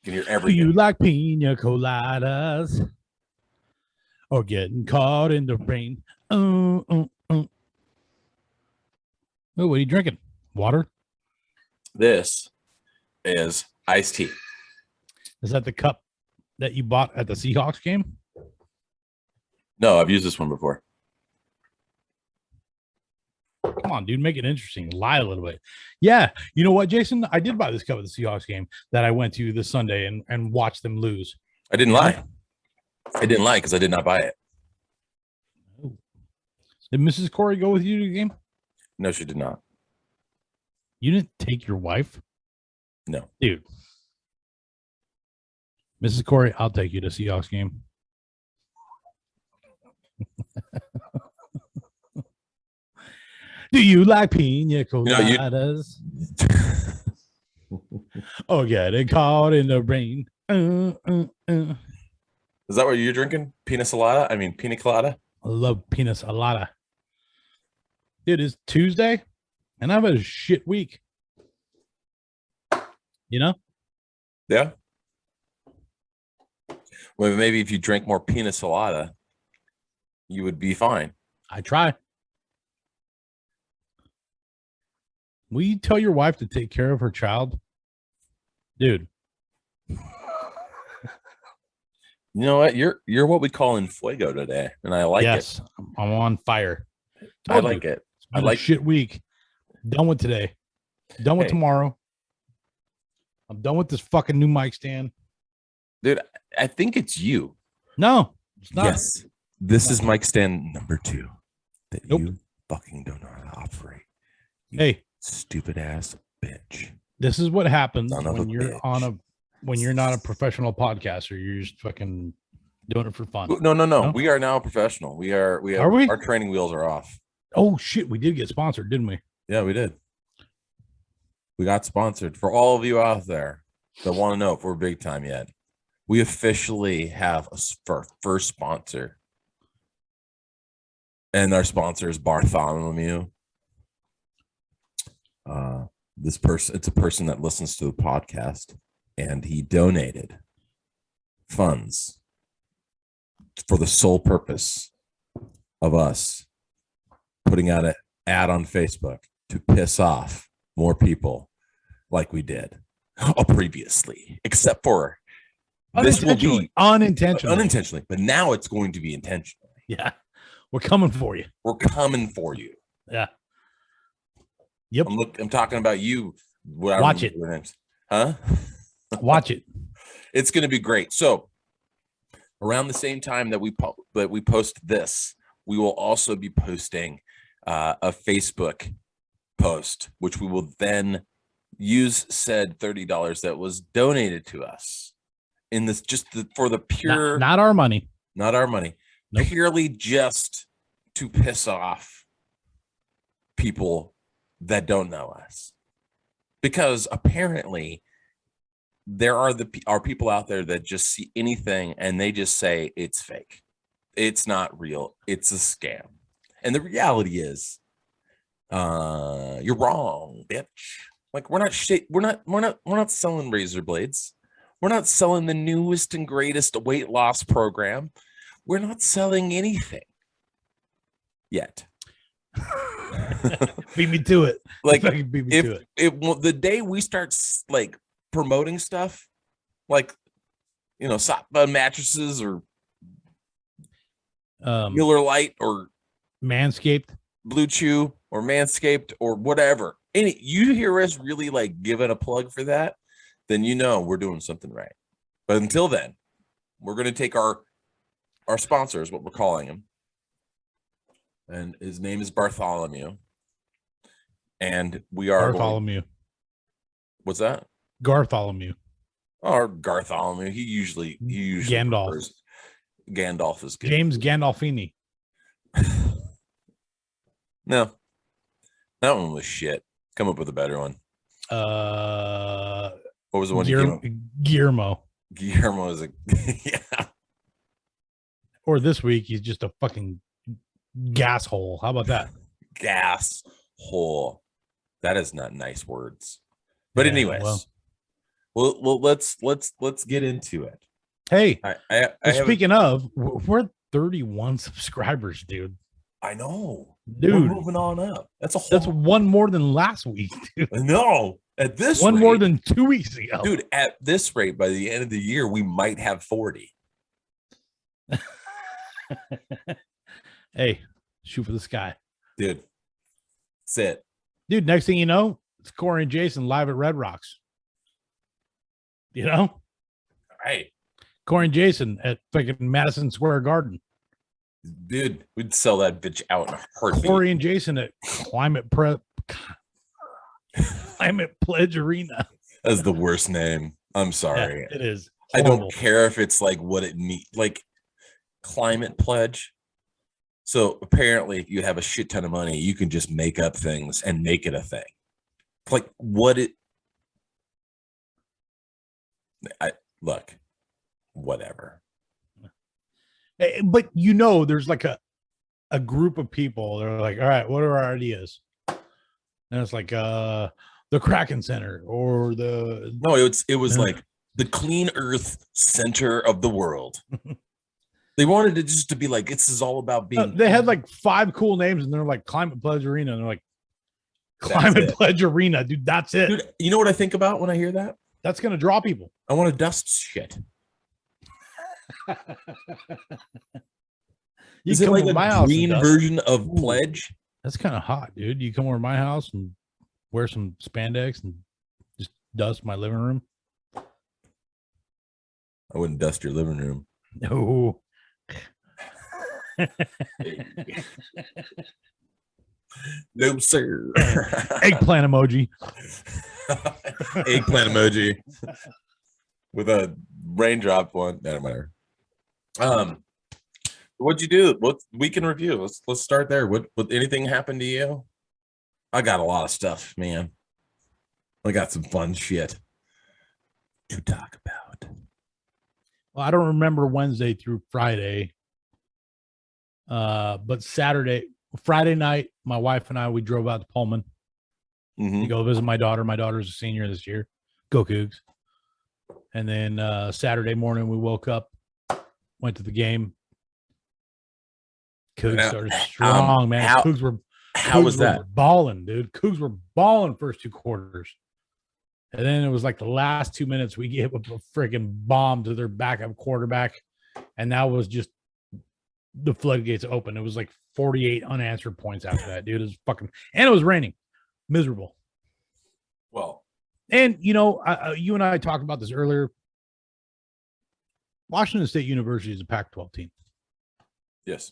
can hear Do everything. you like pina coladas or getting caught in the rain? Oh, what are you drinking? Water? This is iced tea. Is that the cup that you bought at the Seahawks game? No, I've used this one before. Come on, dude, make it interesting. Lie a little bit. Yeah, you know what, Jason? I did buy this cup at the Seahawks game that I went to this Sunday and watched them lose. I didn't lie. I didn't lie because I did not buy it. Oh. Did Mrs. Corey go with you to the game? No, she did not. You didn't take your wife? No. Dude. Mrs. Corey, I'll take you to Seahawks game. Do you like pina coladas? Oh, getting caught in the rain. Is that what you're drinking? Pina colada? I mean, pina colada? I love pina colada. Dude, it's Tuesday, and I've had a shit week. You know? Yeah. Well, maybe if you drank more pina colada, you would be fine. I try. Will you tell your wife to take care of her child? Dude. You know what? You're what we call in fuego today, and I like it. Yes, I'm on fire. I like it. I like shit week. Done with today. Done with tomorrow. I'm done with this fucking new mic stand. Dude, I think it's you. No, it's not. Yes. This is mic stand number 2 that you fucking don't know how to operate. Hey. Stupid ass bitch. This is what happens when you're when you're not a professional podcaster. You're just fucking doing it for fun. No. We are now a professional. Are we? Our training wheels are off. Oh shit, we did get sponsored, didn't we? Yeah, we did. We got sponsored. For all of you out there that want to know if we're big time yet, we officially have our first sponsor. And our sponsor is Bartholomew. It's a person that listens to the podcast, and he donated funds for the sole purpose of us putting out an ad on Facebook to piss off more people like we did previously, except for this will be unintentionally, but now it's going to be intentional. Yeah. We're coming for you. We're coming for you. Yeah. Yep. I'm talking about you. Watch it. Huh? Watch it. It's going to be great. So around the same time that we post this, we will also be posting a Facebook post, which we will then use said $30 that was donated to us in this for the pure, not our money, nope. Purely just to piss off people that don't know us, because apparently there are people out there that just see anything and they just say it's fake, it's not real, it's a scam. And the reality is, you're wrong, bitch. Like, we're not selling razor blades. We're not selling the newest and greatest weight loss program. We're not selling anything yet. Beat me to it. Like, the day we start like promoting stuff, like, you know, Satva mattresses or Miller Lite or Manscaped, Blue Chew or Manscaped or whatever, you hear us really like giving a plug for that, then you know we're doing something right. But until then, we're going to take our sponsor, is what we're calling him, and his name is Bartholomew, and we are Bartholomew. What's that? Gartholomew. Or Gartholomew. He usually Gandalf. Gandalf is good. James Gandolfini. No, that one was shit. Come up with a better one. What was the one? Guillermo. Guillermo is yeah. Or this week he's just a fucking gas hole. How about that? Gas hole. That is not nice words. But anyways, Well, let's get into it. Hey, I have speaking of, we're 31 subscribers, dude. I know. We're Dude, moving on up. That's a whole. that's one more than last week, dude. No, at this One rate, more than 2 weeks ago. dude. At this rate, by the end of the year, we might have 40. Hey, shoot for the sky. Dude, that's it. Dude, next thing you know, it's Corey and Jason live at Red Rocks. You know? All right. Corey and Jason at fucking Madison Square Garden. Dude, we'd sell that bitch out in a heartbeat. Corey and Jason at Climate Pledge Arena. That's the worst name. I'm sorry. Yeah, it is. I Horrible. don't care if it's like what it means, like climate pledge. So apparently, if you have a shit ton of money, you can just make up things and make it a thing. Like what it. Look, whatever. But you know, there's like a group of people that are like, all right, what are our ideas? And it's like the Kraken Center or the No, it was like the Clean Earth Center of the world. They wanted it just to be like, this is all about being. They had like 5 cool names, and they're like Climate Pledge Arena, and they're like Climate Pledge Arena, dude. That's it. Dude, you know what I think about when I hear that? That's gonna draw people. I want to dust shit. Is it like a green version of pledge? That's kind of hot, dude. You come over to my house and wear some spandex and just dust my living room. I wouldn't dust your living room. No. No, sir. Eggplant emoji. Eggplant emoji with a raindrop one. No matter. What'd you do? What week in review? Let's start there. What anything happened to you? I got a lot of stuff, man. I got some fun shit to talk about. Well, I don't remember Wednesday through Friday. But Friday night, my wife and I, we drove out to Pullman to go visit my daughter. My daughter's a senior this year. Go Cougs. And then Saturday morning, we woke up, went to the game. Cougs started strong, man. How was that? Balling, dude. Cougs were balling first 2 quarters. And then it was like the last 2 minutes, we gave up a freaking bomb to their backup quarterback. And that was just the floodgates open. It was like 48 unanswered points after that, dude. It was fucking, and it was raining. Miserable. Well, and you know, you and I talked about this earlier. Washington State University is a Pac-12 team. Yes.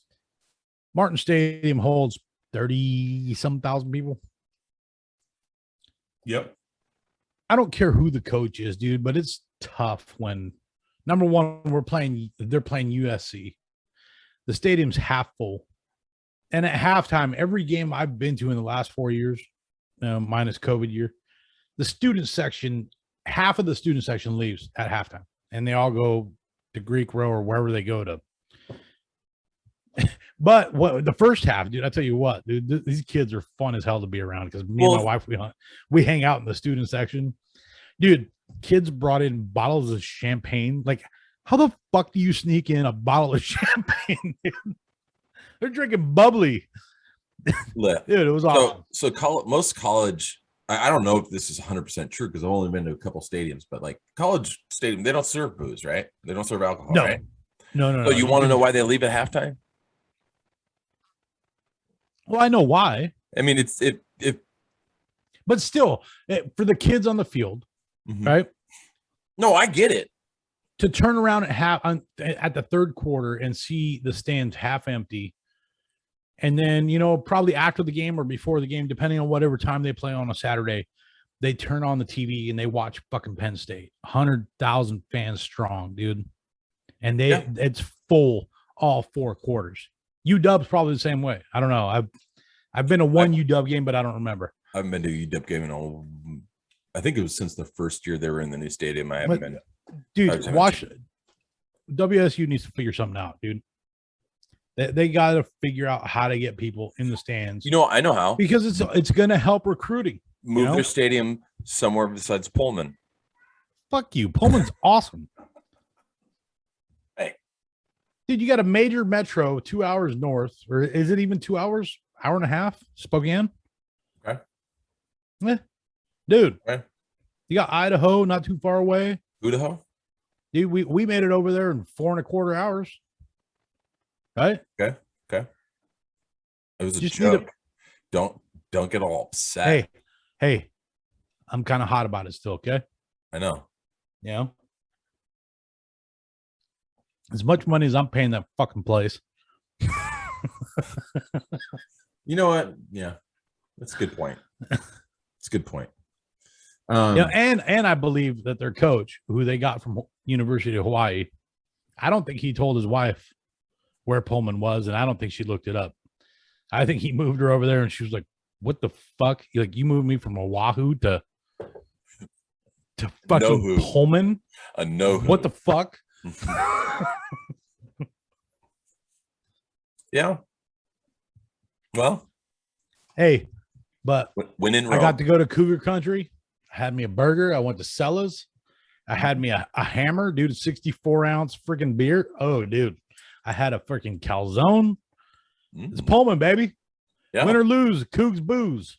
Martin Stadium holds 30-some thousand people. Yep. I don't care who the coach is, dude, but it's tough when, number one, they're playing USC. The stadium's half full. And at halftime, every game I've been to in the last 4 years, minus COVID year, the student section, half of the student section leaves at halftime. And they all go to Greek Row or wherever they go to. But the first half, dude, I tell you what, dude, these kids are fun as hell to be around because me and my wife, we hang out in the student section. Dude, kids brought in bottles of champagne. Like, how the fuck do you sneak in a bottle of champagne, dude? They're drinking bubbly. Dude, it was awesome. So most college, I don't know if this is 100% true because I've only been to a couple stadiums, but like college stadium, they don't serve booze, right? They don't serve alcohol, right? No. So you want to know why they leave at halftime? Well, I know why. I mean, but still, for the kids on the field, right? No, I get it. To turn around at the third quarter and see the stands half empty, and then probably after the game or before the game, depending on whatever time they play on a Saturday, they turn on the TV and they watch fucking Penn State, 100,000 fans strong, dude, and it's full all 4 quarters. UW's probably the same way. I don't know. I've been to one UW game, but I don't remember. I haven't been to a UW game in all. I think it was since the first year they were in the new stadium. I haven't been. Dude, WSU needs to figure something out, dude. They got to figure out how to get people in the stands. I know how. Because it's going to help recruiting. Move their stadium somewhere besides Pullman. Fuck you. Pullman's awesome. Hey. Dude, you got a major metro 2 hours north, or is it even 2 hours? Hour and a half? Spokane? Okay. Yeah. Dude, Okay. you got Idaho not too far away. Idaho? Dude, we made it over there in 4.25 hours. Right? Okay. It was a Just joke. Don't get all upset. Hey, I'm kind of hot about it still, okay? I know. Yeah. As much money as I'm paying that fucking place. You know what? Yeah. That's a good point. It's a good point. And I believe that their coach, who they got from University of Hawaii, I don't think he told his wife where Pullman was, and I don't think she looked it up. I think he moved her over there, and she was like, "What the fuck? Like, you moved me from Oahu to fucking Pullman? A no. What the fuck?" Yeah. Well, hey, but when in Rome. I got to go to Cougar Country. I had me a burger. I went to Cella's. I had me a hammer, dude, a 64-ounce freaking beer. Oh, dude. I had a freaking calzone. It's Pullman, baby. Yeah. Win or lose, Cougs booze.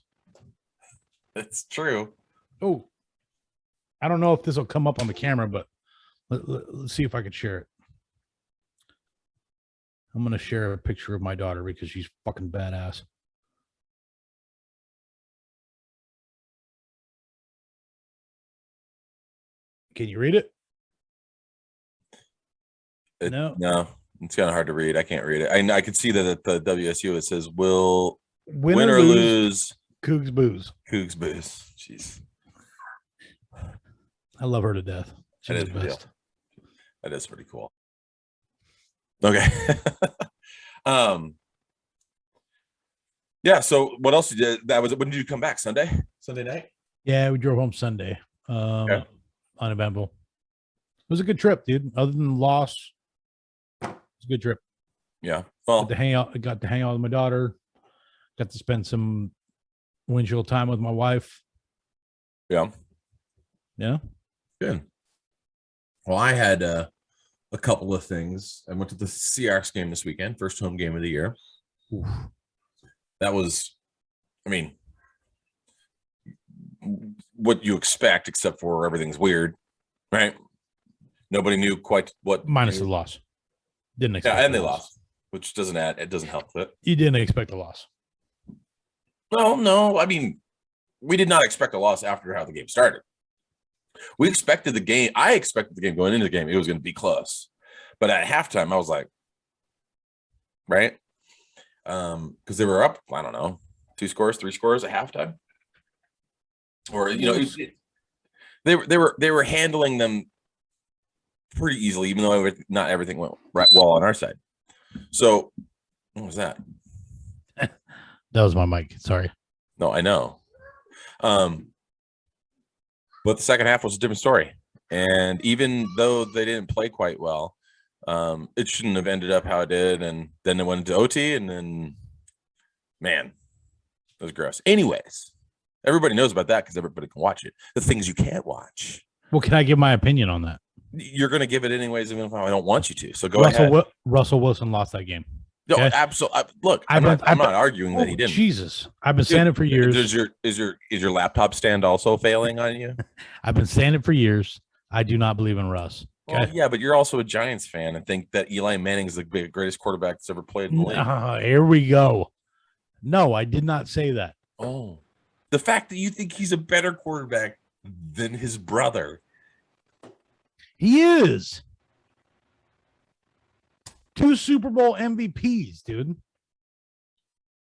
It's true. Oh, I don't know if this will come up on the camera, but let's see if I can share it. I'm going to share a picture of my daughter because she's fucking badass. Can you read it? No, it's kind of hard to read. I can't read it. I can see that at the WSU it says will win or lose, Cougs booze. Cougs booze. Jeez, I love her to death. She's the best. That is pretty cool. Okay. Yeah. So what else did that was? When did you come back? Sunday night. Yeah, we drove home Sunday. Uneventful. It was a good trip, dude. Other than the loss, it was a good trip. Yeah. Well, got to hang out with my daughter. Got to spend some windshield time with my wife. Yeah. Yeah. Good. Well, I had a couple of things. I went to the Seahawks game this weekend, first home game of the year. Oof. That was, I mean, what you expect, except for everything's weird, right? Nobody knew quite what. Minus the loss. Didn't expect. Yeah, and they lost, which doesn't add. It doesn't help it. You didn't expect a loss. No. I mean, we did not expect a loss after how the game started. We expected the game. I expected the game going into the game. It was going to be close, but at halftime, I was like, right, because they were up. I don't know, 2 scores, 3 scores at halftime, or they were handling them pretty easily, even though not everything went right well on our side. So, what was that? That was my mic. Sorry. No, I know. But the second half was a different story. And even though they didn't play quite well, it shouldn't have ended up how it did. And then it went into OT, and then, man, it was gross. Anyways, everybody knows about that because everybody can watch it. The things you can't watch. Well, can I give my opinion on that? You're going to give it anyways, even if I don't want you to. So go ahead. Russell Wilson lost that game. No, okay? Absolutely. Look, I'm not arguing that he didn't. Jesus, I've been saying it for years. Is your laptop stand also failing on you? I've been saying it for years. I do not believe in Russ. Okay? Well, yeah, but you're also a Giants fan and think that Eli Manning is the greatest quarterback that's ever played in the league. Here we go. No, I did not say that. Oh, the fact that you think he's a better quarterback than his brother. He is. 2 Super Bowl MVPs, dude.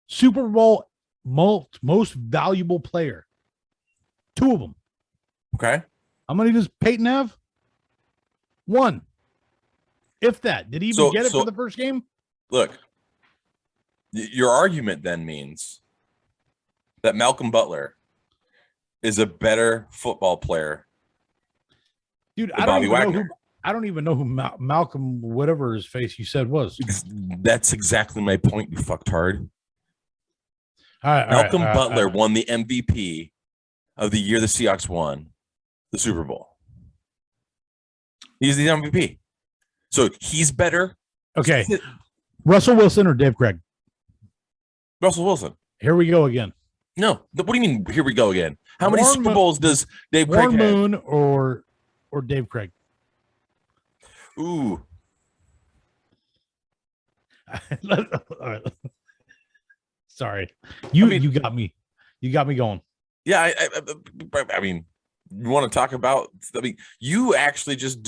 Super Bowl most valuable player. 2 of them. Okay. How many does Peyton have? 1. If that. Did he even get it for the first game? Look, your argument then means that Malcolm Butler is a better football player. Dude, I don't even know who Malcolm, whatever his face you said was. That's exactly my point, you fucktard. Malcolm Butler won the MVP of the year the Seahawks won the Super Bowl. He's the MVP. So he's better. Okay. Russell Wilson or Dave Craig? Russell Wilson. Here we go again. No. What do you mean, here we go again? How many Super Bowls does Dave Craig Warren have? Moon or Dave Craig? Ooh. All right. Sorry. You got me. You got me going. Yeah, I mean, you want to talk about, I mean, you actually just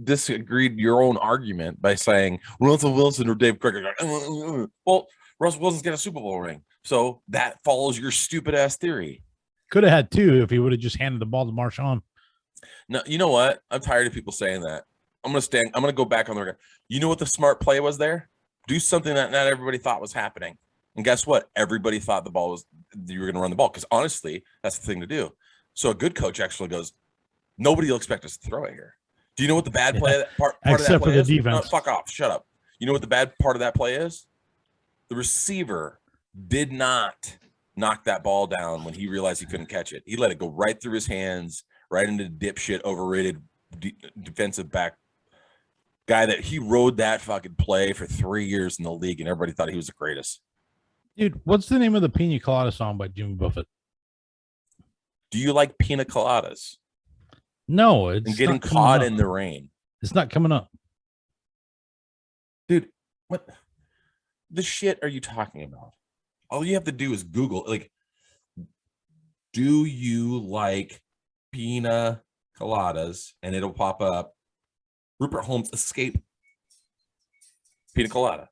disagreed your own argument by saying Russell Wilson or Dave Craig. Well, Russell Wilson's got a Super Bowl ring. So that follows your stupid ass theory. Could have had 2 if he would have just handed the ball to Marshawn. No, you know what? I'm tired of people saying that. I'm going to go back on the record. You know what the smart play was there? Do something that not everybody thought was happening. And guess what? Everybody thought you were going to run the ball, because honestly, that's the thing to do. So a good coach actually goes, nobody will expect us to throw it here. Do you know what the bad play part of that play is? Defense. No, fuck off. Shut up. You know what the bad part of that play is? The receiver did not knock that ball down when he realized he couldn't catch it. He let it go right through his hands, right into the dipshit, overrated defensive back guy that he rode that fucking play for 3 years in the league, and everybody thought he was the greatest. Dude, what's the name of the Pina Colada song by Jimmy Buffett? Do you like pina coladas? No, it's and getting caught in the rain. It's not coming up. Dude, what the shit are you talking about? All you have to do is Google, like, do you like pina coladas? And it'll pop up Rupert Holmes Escape Pina Colada.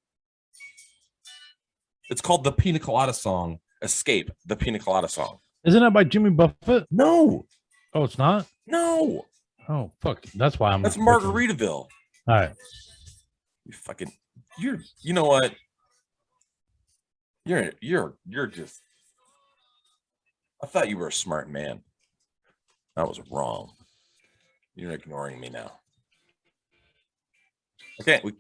It's called the Pina Colada song. Escape, the Pina Colada song. Isn't that by Jimmy Buffett? No. Oh, it's not? No. Oh, fuck. That's why I'm. That's Margaritaville. All right. You know what? You're just, I thought you were a smart man. I was wrong. You're ignoring me now. Okay. We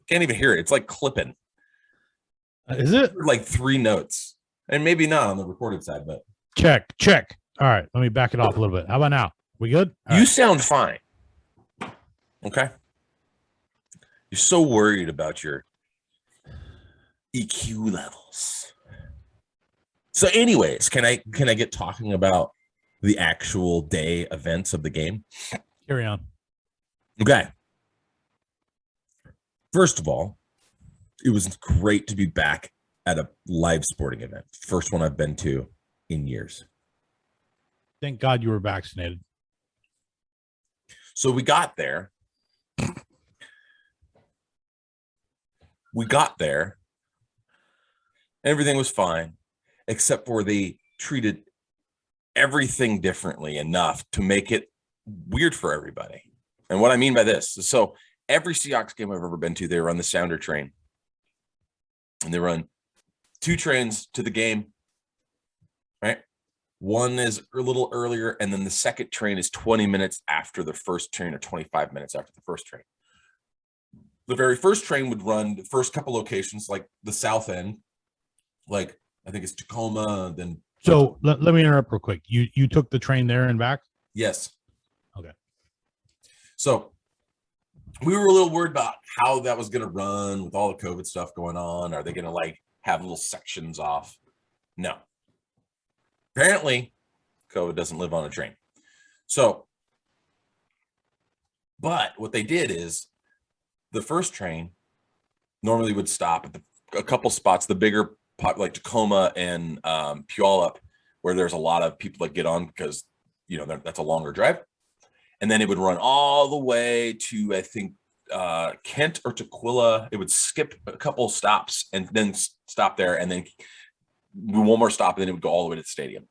can't even hear it. It's like clipping. Is it? Like 3 notes. And maybe not on the recorded side, but. Check. All right. Let me back it off a little bit. How about now? We good? All right. Sound fine. Okay. You're so worried about your EQ levels. So anyways, can I get talking about the actual day events of the game? Carry on. Okay. First of all, it was great to be back at a live sporting event. First one I've been to in years. Thank God you were vaccinated. So we got there. Everything was fine, except for they treated everything differently enough to make it weird for everybody. And what I mean by this is, so every Seahawks game I've ever been to, they run the Sounder train. And they run 2 trains to the game, right? One is a little earlier, and then the second train is 20 minutes after the first train, or 25 minutes after the first train. The very first train would run the first couple locations, like the south end, like I think it's Tacoma. Then so let me interrupt real quick. You took the train there and back? Yes. Okay. So we were a little worried about how that was going to run with all the COVID stuff going on. Are they going to like have little sections off? No. Apparently, COVID doesn't live on a train. So, but what they did is the first train normally would stop at a couple spots, the bigger like Tacoma and Puyallup, where there's a lot of people that get on because, you know, that's a longer drive. And then it would run all the way to, I think, Kent or Tukwila. It would skip a couple stops and then stop there, and then one more stop, and then it would go all the way to the stadium.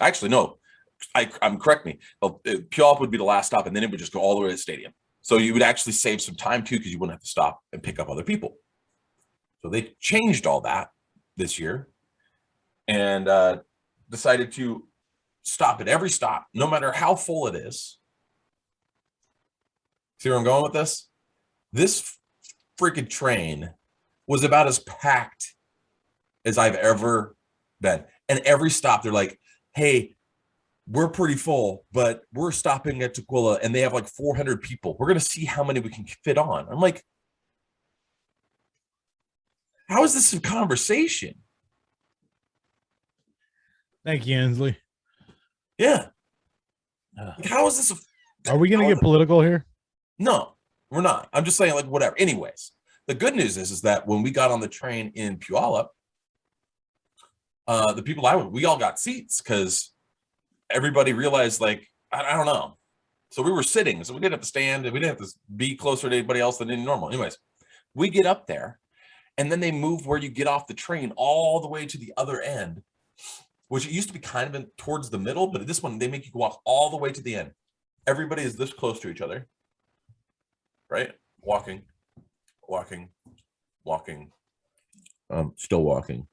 Actually, no, correct me. Puyallup would be the last stop, and then it would just go all the way to the stadium. So you would actually save some time too, because you wouldn't have to stop and pick up other people. So they changed all that this year and decided to stop at every stop, no matter how full it is. See where I'm going with this? This freaking train was about as packed as I've ever been. And every stop, they're like, hey, we're pretty full, but we're stopping at Tequila and they have like 400 people. We're going to see how many we can fit on. I'm like, how is this a conversation? Thank you, Inslee. Yeah. Like, how is this? Are we going to get political here? No, we're not. I'm just saying, like, whatever. Anyways, the good news is that when we got on the train in Puyallup, the people we all got seats because everybody realized, like, I don't know. So we were sitting, so we didn't have to stand, and we didn't have to be closer to anybody else than normal. Anyways, we get up there, and then they move where you get off the train all the way to the other end, which it used to be kind of towards the middle, but this one, they make you walk all the way to the end. Everybody is this close to each other, right? Walking, still walking.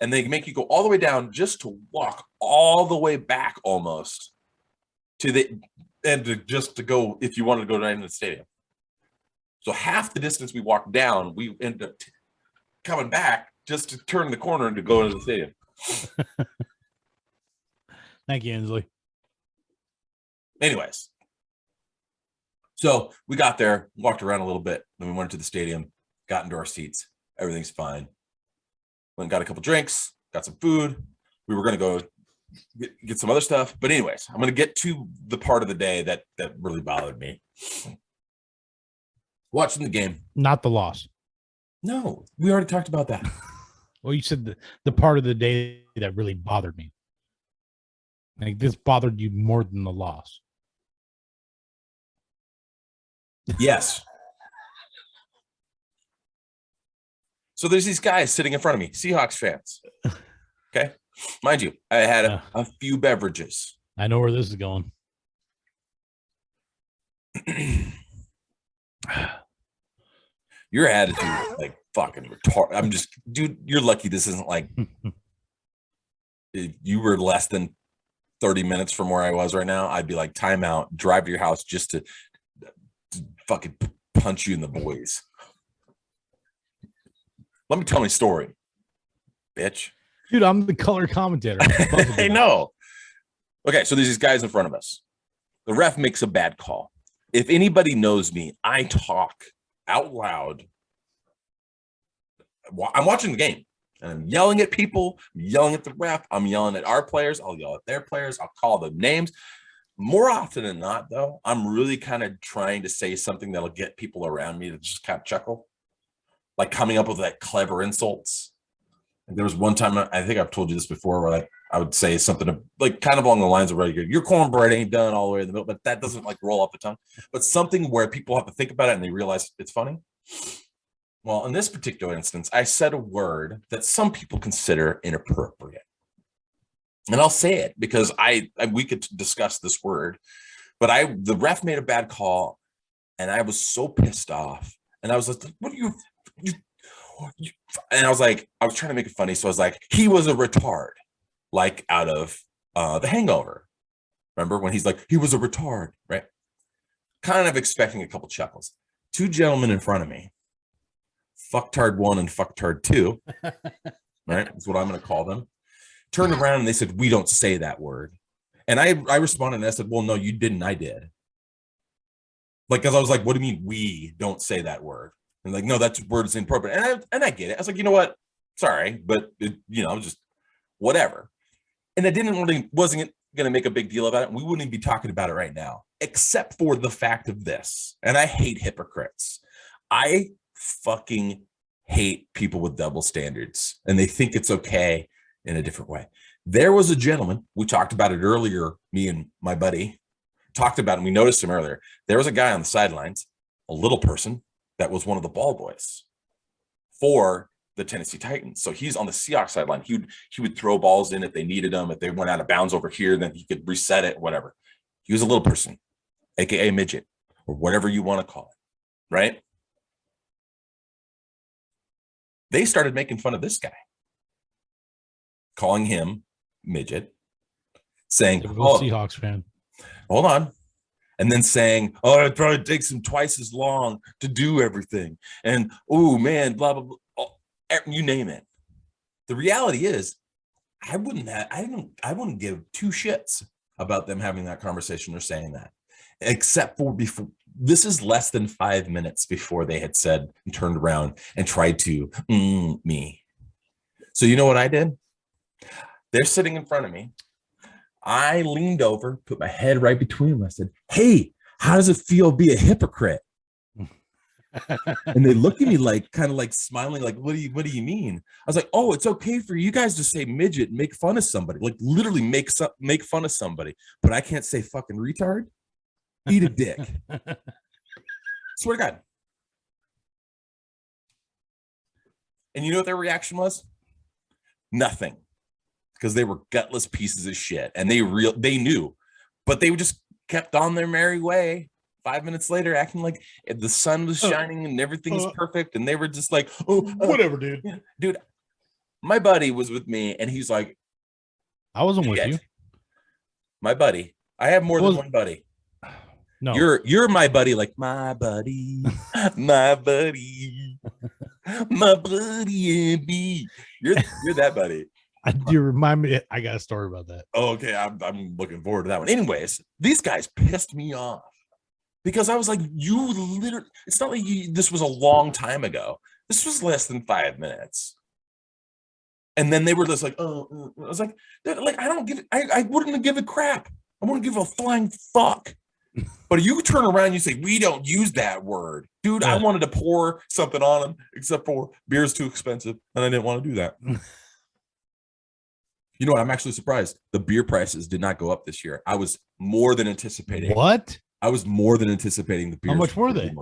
And they make you go all the way down just to walk all the way back almost to the end just to go if you wanted to go right into the stadium. So half the distance we walked down, we ended up coming back just to turn the corner and to go into the stadium. Thank you, Inslee. Anyways, so we got there, walked around a little bit, then we went to the stadium, got into our seats. Everything's fine. Went and got a couple drinks, got some food. We were going to go get some other stuff. But anyways, I'm going to get to the part of the day that really bothered me. Watching the game. Not the loss. No, we already talked about that. Well, you said the part of the day that really bothered me. Like, this bothered you more than the loss. Yes. So there's these guys sitting in front of me, Seahawks fans. Okay. Mind you, I had a few beverages. I know where this is going. Your attitude is like fucking retarded. I'm just, dude, you're lucky this isn't like if you were less than 30 minutes from where I was right now, I'd be like, time out, drive to your house just to fucking punch you in the boys. Let me tell my story, bitch. Dude, I'm the color commentator. I know. Okay, so there's these guys in front of us. The ref makes a bad call. If anybody knows me, I talk out loud. I'm watching the game, and I'm yelling at people. I'm yelling at the ref. I'm yelling at our players. I'll yell at their players. I'll call them names. More often than not, though, I'm really kind of trying to say something that'll get people around me to just kind of chuckle. Like coming up with like clever insults. There was one time, I think I've told you this before, where I would say something like kind of along the lines of your cornbread ain't done all the way in the middle, but that doesn't like roll off the tongue. But something where people have to think about it and they realize it's funny. Well, in this particular instance, I said a word that some people consider inappropriate. And I'll say it because we could discuss this word, but the ref made a bad call and I was so pissed off. And I was like, what are you and I was like, I was trying to make it funny. So I was like, he was a retard, like out of The Hangover. Remember when he's like, he was a retard, right? Kind of expecting a couple chuckles. Two gentlemen in front of me, fucktard 1 and fucktard 2, right? That's what I'm going to call them. Turned around and they said, we don't say that word. And I responded and I said, well, no, you didn't. I did. Like, because I was like, what do you mean we don't say that word? And like, no, that word is inappropriate. And I get it. I was like, you know what? Sorry, but just whatever. And I wasn't going to make a big deal about it. We wouldn't even be talking about it right now, except for the fact of this. And I hate hypocrites. I fucking hate people with double standards, and they think it's okay in a different way. There was a gentleman, we talked about it earlier, me and my buddy talked about it, and we noticed him earlier. There was a guy on the sidelines, a little person, that was one of the ball boys for the Tennessee Titans. So he's on the Seahawks sideline. He would throw balls in if they needed them. If they went out of bounds over here, then he could reset it, whatever. He was a little person, aka midget, or whatever you want to call it, right? They started making fun of this guy, calling him midget, saying, "Oh, Seahawks fan." Hold on. And then saying, oh, it probably takes him twice as long to do everything. And, oh, man, blah, blah, blah. Oh, you name it. The reality is, I wouldn't give two shits about them having that conversation or saying that, except for before. This is less than 5 minutes before they had said and turned around and tried to me. So you know what I did? They're sitting in front of me. I leaned over, put my head right between them. I said, "Hey, how does it feel to be a hypocrite?" And they looked at me like, kind of like smiling, like, what do you mean? I was like, "Oh, it's okay for you guys to say midget, make fun of somebody, like literally make fun of somebody, but I can't say fucking retard. Eat a dick." Swear to God. And you know what their reaction was? Nothing, because they were gutless pieces of shit, and they knew, but they just kept on their merry way. 5 minutes later, acting like the sun was shining and everything was perfect, and they were just like, "Oh, whatever, dude." Yeah. Dude, my buddy was with me, and he's like, "I wasn't with you." My buddy, I have more than one buddy. No, you're my buddy, like my buddy, my buddy, my buddy and me. You're that buddy. You remind me. I got a story about that. Oh, okay. I'm looking forward to that one. Anyways, these guys pissed me off because I was like, you literally. It's not like this was a long time ago. This was less than 5 minutes. And then they were just like, oh, I was like, I don't give. I wouldn't give a crap. I wouldn't give a flying fuck. But you turn around and you say, we don't use that word. Dude, I wanted to pour something on them, except for beer's too expensive, and I didn't want to do that. You know what? I'm actually surprised. The beer prices did not go up this year. I was more than anticipating. What? I was more than anticipating the beer. How much were they?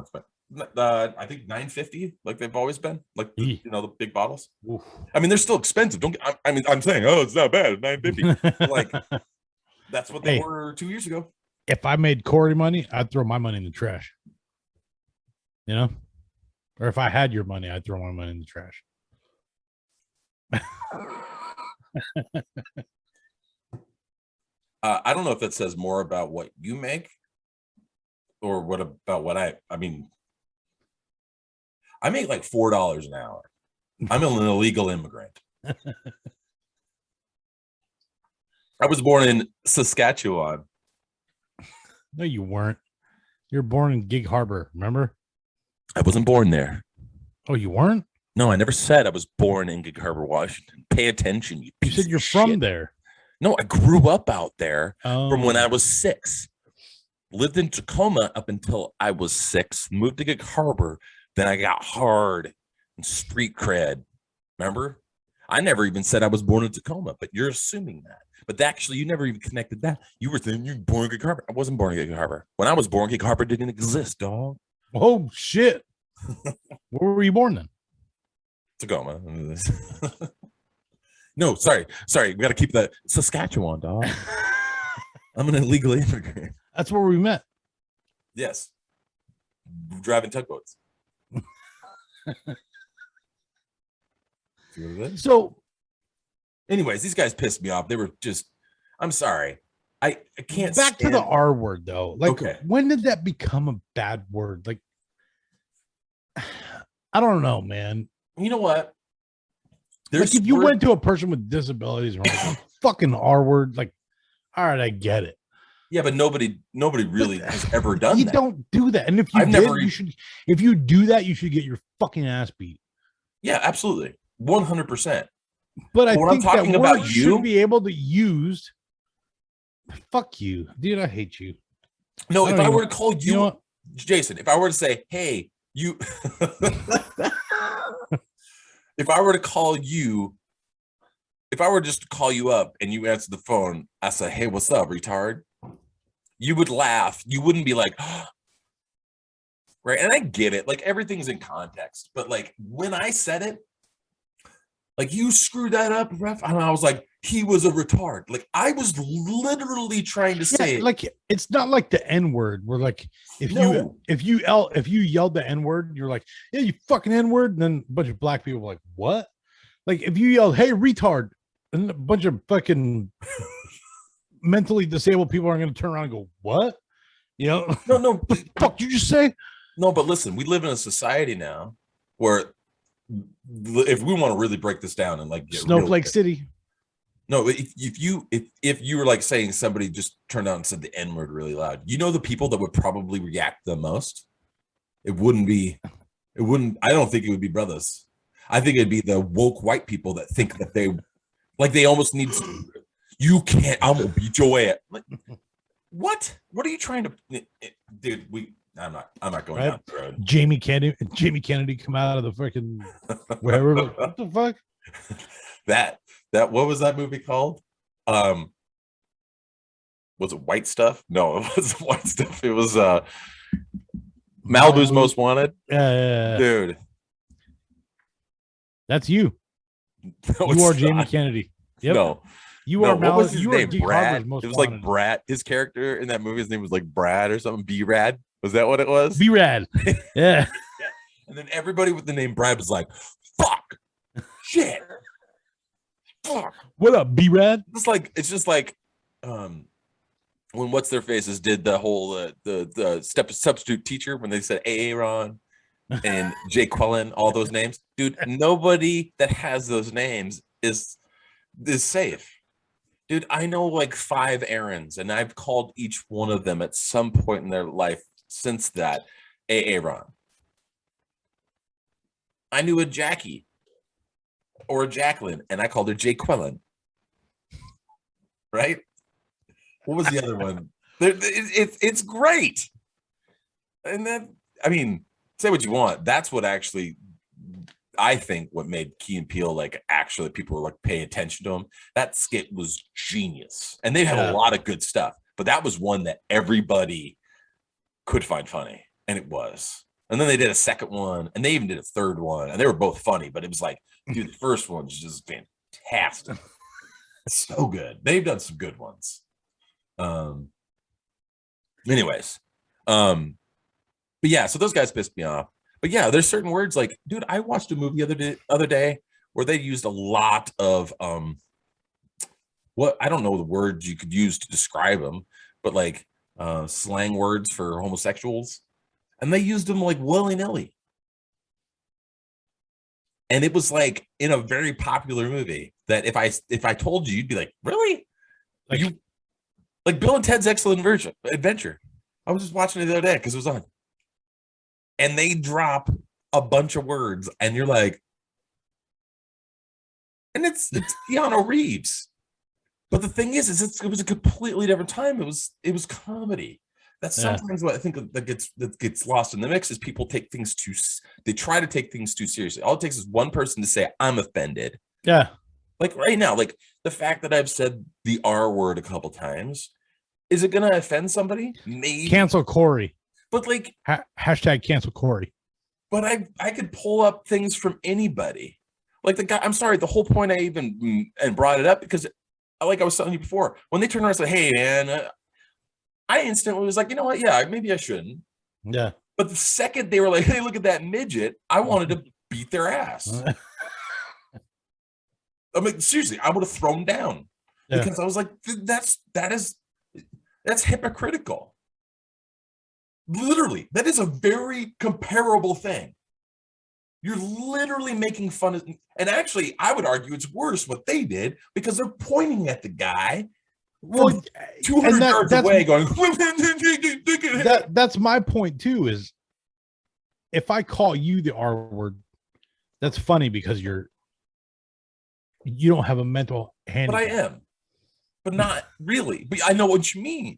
I think $9.50, like they've always been. Like the big bottles. Oof. I mean, they're still expensive. I'm saying, oh, it's not bad. $9.50. Like that's what they were 2 years ago. If I made Corey money, I'd throw my money in the trash. You know? Or if I had your money, I'd throw my money in the trash. I don't know if that says more about what you make or what I mean, I make like $4 an hour. I'm an illegal immigrant. I was born in Saskatchewan. No, you weren't. You were born in Gig Harbor, remember? I wasn't born there. Oh, you weren't? No, I never said I was born in Gig Harbor, Washington. Pay attention, you said you're from there. No, I grew up out there from when I was 6. Lived in Tacoma up until I was 6. Moved to Gig Harbor. Then I got hard and street cred. Remember? I never even said I was born in Tacoma, but you're assuming that. But actually, you never even connected that. You were thinking you're born in Gig Harbor. I wasn't born in Gig Harbor. When I was born, Gig Harbor didn't exist, dog. Oh, shit. Where were you born then? Tacoma. No, sorry. We got to keep that. Saskatchewan, dog. I'm an illegal immigrant. That's where we met. Yes. Driving tugboats. So, anyways, these guys pissed me off. They were just, I'm sorry. I can't. Back to the R word, though. Like, okay. When did that become a bad word? Like, I don't know, man. You know what? Like, if you went to a person with disabilities and like, fucking R word, like, all right, I get it. Yeah, but nobody really has ever done that. You don't do that. And if you you should. If you do that, you should get your fucking ass beat. Yeah, absolutely, 100%. But I think that word should be able to use. Fuck you, dude. I hate you. No, if I were to call you, Jason, if I were to say, hey, you. If I were to call you, if I were just to call you up and you answer the phone, I say, hey, what's up, retard? You would laugh. You wouldn't be like, oh. Right? And I get it. Like, everything's in context. But, like, when I said it, like, you screwed that up, ref. And I was like, he was a retard. Like, I was literally trying to say it. Like, it's not like the N-word where, like, if you yelled the N-word, you're like, yeah, you fucking N-word. And then a bunch of black people were like, what? Like, if you yelled, hey, retard, and a bunch of fucking mentally disabled people are going to turn around and go, what? You know? No. What the fuck you just say? No, but listen, we live in a society now where if we want to really break this down and like Snowflake City. No, if you were like saying somebody just turned out and said the N-word really loud, you know the people that would probably react the most? It wouldn't be, I don't think it would be brothers. I think it'd be the woke white people that think that they almost need to, you can't, I'm gonna beat your ass. Like, what? What are you trying to, dude? I'm not going down the road. Jamie Kennedy come out of the freaking wherever. What the fuck? That what was that movie called? Was it White Stuff? No, it wasn't White Stuff. It was Malibu's Most Wanted. Yeah. Dude. That's you. No, you are Jamie Kennedy. Yep. No. You are what was his name? Dick Brad. Most it was wanted. like Brad. His character in that movie, his name was like Brad or something. B-Rad. Was that what it was? B-Rad. Yeah. And then everybody with the name Brad was like, fuck. Shit. Fuck. What up, B-Rad? It's just like when What's Their Faces did the whole the substitute teacher when they said Aaron and Jay Quellen, all those names. Dude, nobody that has those names is safe. Dude, I know like 5 Aarons, and I've called each one of them at some point in their life since that Aaron. I knew a Jackie or a Jacqueline, and I called her Jay Quellen. Right? What was the other one? It's great. And then, I mean, say what you want. That's what actually, I think, what made Key and Peele like actually people were like paying attention to him. That skit was genius, and they had a lot of good stuff. But that was one that everybody could find funny, and it was. And then they did a second one, and they even did a third one, and they were both funny. But it was like, dude, the first one's just fantastic. It's so good. They've done some good ones. Anyways, but yeah, so those guys pissed me off. But yeah, there's certain words like, dude, I watched a movie the other day where they used a lot of what I don't know the words you could use to describe them, but like slang words for homosexuals, and they used them like willy-nilly. And it was like in a very popular movie that if I told you, you'd be like, really? Like Bill and Ted's Excellent Adventure. I was just watching it the other day because it was on. And they drop a bunch of words, and you're like, and it's Keanu Reeves. But the thing is it was a completely different time. It was comedy. That's sometimes what I think that gets lost in the mix is people they try to take things too seriously. All it takes is one person to say, I'm offended. Yeah. Like right now, like the fact that I've said the R word a couple times, is it going to offend somebody? Maybe. Cancel Corey. But like hashtag cancel Corey. But I could pull up things from anybody. Like the guy, I'm sorry, the whole point I even brought it up because like I was telling you before, when they turned around and said, hey man, I instantly was like, you know what? Yeah, maybe I shouldn't. Yeah. But the second they were like, hey, look at that midget, I wanted to beat their ass. I mean, seriously, I would have thrown down because I was like, that's hypocritical. Literally, that is a very comparable thing. You're literally making fun of, and actually, I would argue it's worse what they did because they're pointing at the guy. Well, 200 yards away, going. That's my point too. Is if I call you the R word, that's funny because you don't have a mental handicap. But I am, but not really. But I know what you mean,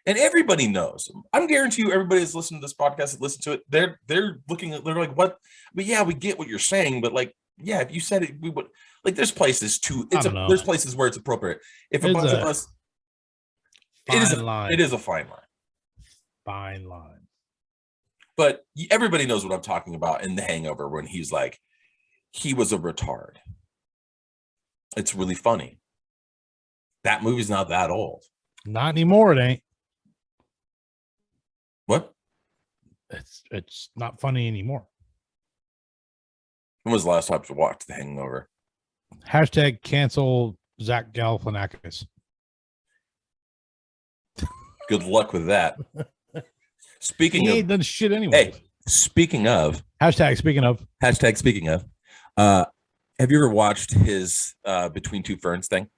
and everybody knows. I'm guarantee you, everybody that's listening to this podcast that listen to it, they're looking at, they're like, what? But yeah, we get what you're saying, but like, yeah, if you said it, we would. Like, there's places too. There's places where it's appropriate. If a bunch of us. It is a fine line. Fine line. But everybody knows what I'm talking about in The Hangover when he's like, he was a retard. It's really funny. That movie's not that old. Not anymore, it ain't. What? It's not funny anymore. When was the last time you watched The Hangover? Hashtag cancel Zach Galifianakis. Good luck with that. Speaking he of, ain't done shit anyway. Hey, speaking of. Hashtag speaking of. Have you ever watched his Between Two Ferns thing?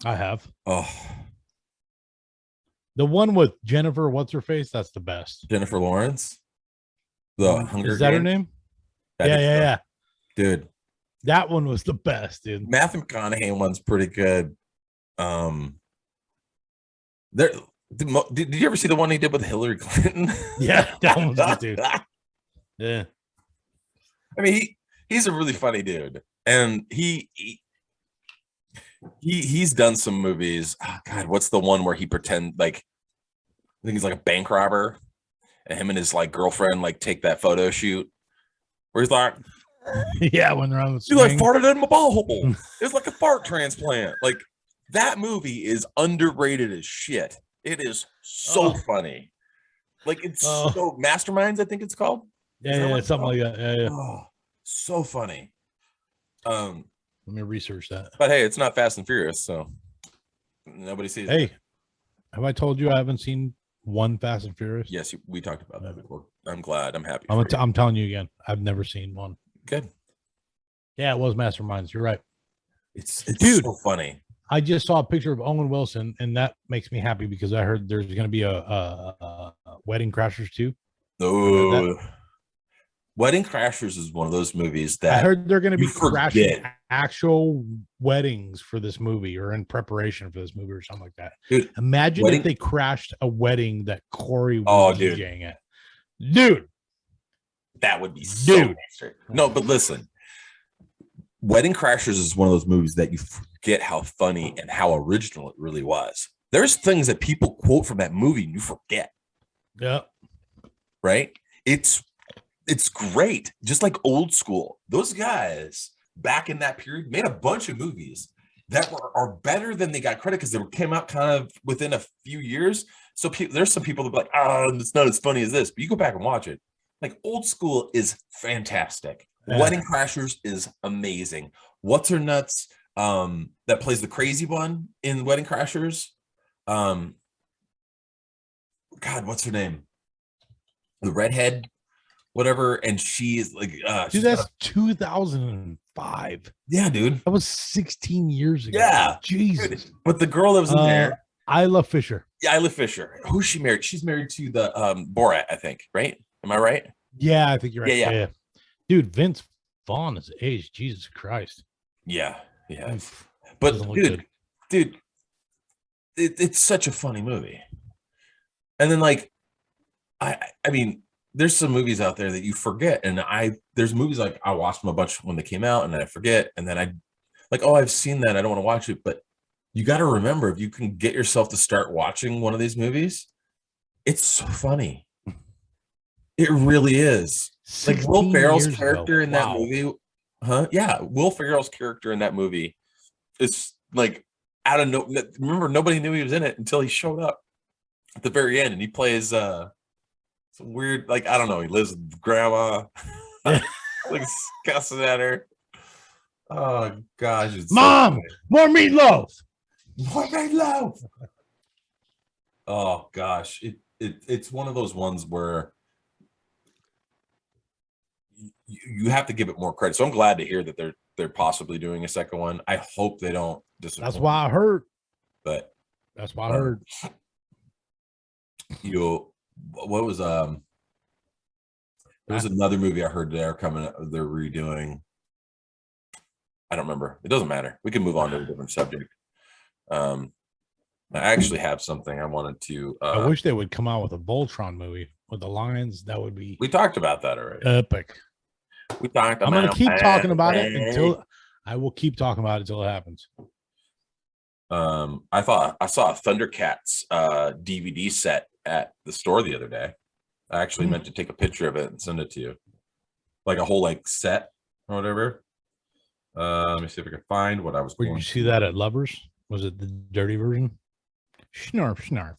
I have. Oh, The one with Jennifer, what's her face? That's the best. Jennifer Lawrence, the Hunger Is that her Games. name? I Yeah, think yeah, so. yeah. Dude. That one was the best, dude. Matthew McConaughey one's pretty good. There. Did you ever see the one he did with Hillary Clinton? Yeah, that one was good, dude. Yeah. I mean, he's a really funny dude, and he's done some movies. Oh, God, what's the one where he pretend like I think he's like a bank robber, and him and his like girlfriend like take that photo shoot where he's like, Yeah, when they're on the "You like swing. farted in my ball hole." It's like a fart transplant. Like that movie is underrated as shit. It is so funny. Like it's so Masterminds, I think it's called. Yeah, something like that. Yeah, yeah. Oh, so funny. Let me research that. But hey, it's not Fast and Furious, so nobody sees it. Hey, have I told you I haven't seen one Fast and Furious? Yes, we talked about that before. I'm glad. I'm happy. I'm telling you again. I've never seen one. Good. Yeah, it was Masterminds. You're right. It's Dude, so funny. I just saw a picture of Owen Wilson, and that makes me happy because I heard there's going to be a Wedding Crashers too. Oh, Wedding Crashers is one of those movies that I heard they're going to be crashing forget. actual weddings for this movie or in preparation for this movie or something like that. Dude, Imagine if they crashed a wedding that Corey was DJing at. Dude. That would be so basic. No, but listen, Wedding Crashers is one of those movies that you forget how funny and how original it really was. There's things that people quote from that movie and you forget. Yeah. Right? It's great. Just like Old School. Those guys back in that period made a bunch of movies that are better than they got credit because they came out kind of within a few years. So there's some people that be like, oh, it's not as funny as this. But you go back and watch it. Like Old School is fantastic. Yeah. Wedding Crashers is amazing. What's Her Nuts that plays the crazy one in Wedding Crashers? God, what's her name? The redhead, whatever. And she is like, dude, that's 2005. Yeah, dude. That was 16 years ago. Yeah. Jesus. Dude. But the girl that was in there. Isla Fisher. Yeah, Isla Fisher. Who's she married? She's married to the Borat, I think, right? Am I right? Yeah, I think you're right. Yeah. Dude, Vince Vaughn is aged. Jesus Christ. Yeah. But dude, it's such a funny movie. And then like, I mean, there's some movies out there that you forget, and there's movies like I watched them a bunch when they came out, and then I forget, and then I like, oh, I've seen that. I don't want to watch it, but you got to remember, if you can get yourself to start watching one of these movies, it's so funny. It really is. Like Will Ferrell's character in that movie, Yeah, Will Ferrell's character in that movie is like out of remember, nobody knew he was in it until he showed up at the very end, and he plays some weird, like, I don't know, he lives with grandma, like cussing at her. Oh gosh, Mom, more meatloaf. More meatloaf. Oh gosh, it's one of those ones where you have to give it more credit. So I'm glad to hear that they're possibly doing a second one. I hope they don't disappoint. That's why I heard. But that's why I heard. What was there was another movie I heard they're redoing. I don't remember. It doesn't matter. We can move on to a different subject. I actually have something I wanted to. I wish they would come out with a Voltron movie with the lions. That would be. We talked about that already. Epic. We talked. I'm gonna keep talking about it until I will keep talking about it until it happens. I saw a Thundercats DVD set at the store the other day. I actually meant to take a picture of it and send it to you, like a whole set or whatever. Let me see if I can find what I was. Where did you see that at Lovers? Was it the dirty version? Snarf, snarf.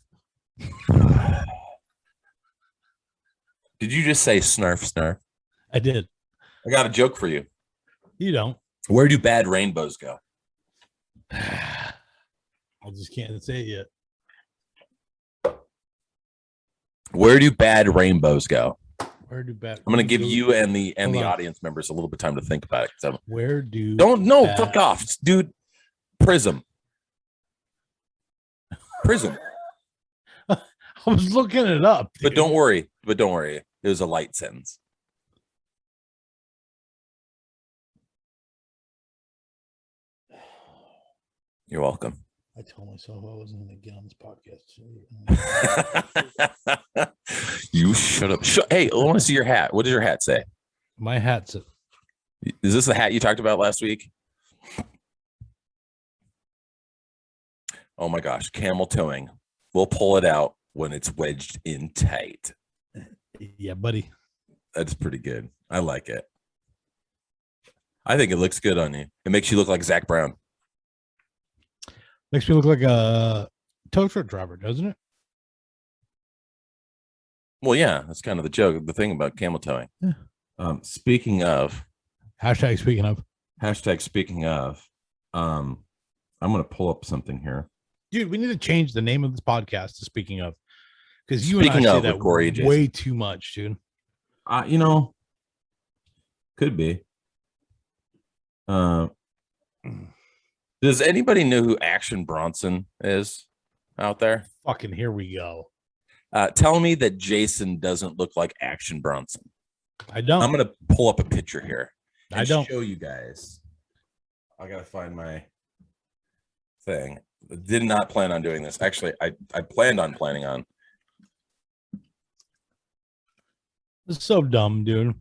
Did you just say snarf, snarf? I did. I got a joke for you. You don't. Where do bad rainbows go? I just can't say it yet. Where do bad rainbows go? Where do bad? I'm going to give you and the audience members a little bit of time to think about it. Where do? Don't fuck off, dude. Prism. Prison. I was looking it up. But don't worry. It was a light sentence. You're welcome. I told myself I wasn't going to get on this podcast. You shut up. Hey, I want to see your hat. What does your hat say? My hat's Is this the hat you talked about last week? Oh my gosh, camel toeing. We'll pull it out when it's wedged in tight. Yeah, buddy. That's pretty good. I like it. I think it looks good on you. It makes you look like Zach Brown. Makes me look like a tow truck driver, doesn't it? Well, yeah, that's kind of the joke, the thing about camel toeing. Yeah. Speaking of, hashtag speaking of, I'm going to pull up something here. dude, we need to change the name of this podcast to Speaking of, because you Speaking and I say of, that Corey, way too much, dude. Could be. Does anybody know who Action Bronson is out there? Fucking here we go. Tell me that Jason doesn't look like Action Bronson. I don't. I'm going to pull up a picture here. I don't show you guys. I got to find my thing. Did not plan on doing this. Actually, I planned on planning on. It's so dumb, dude.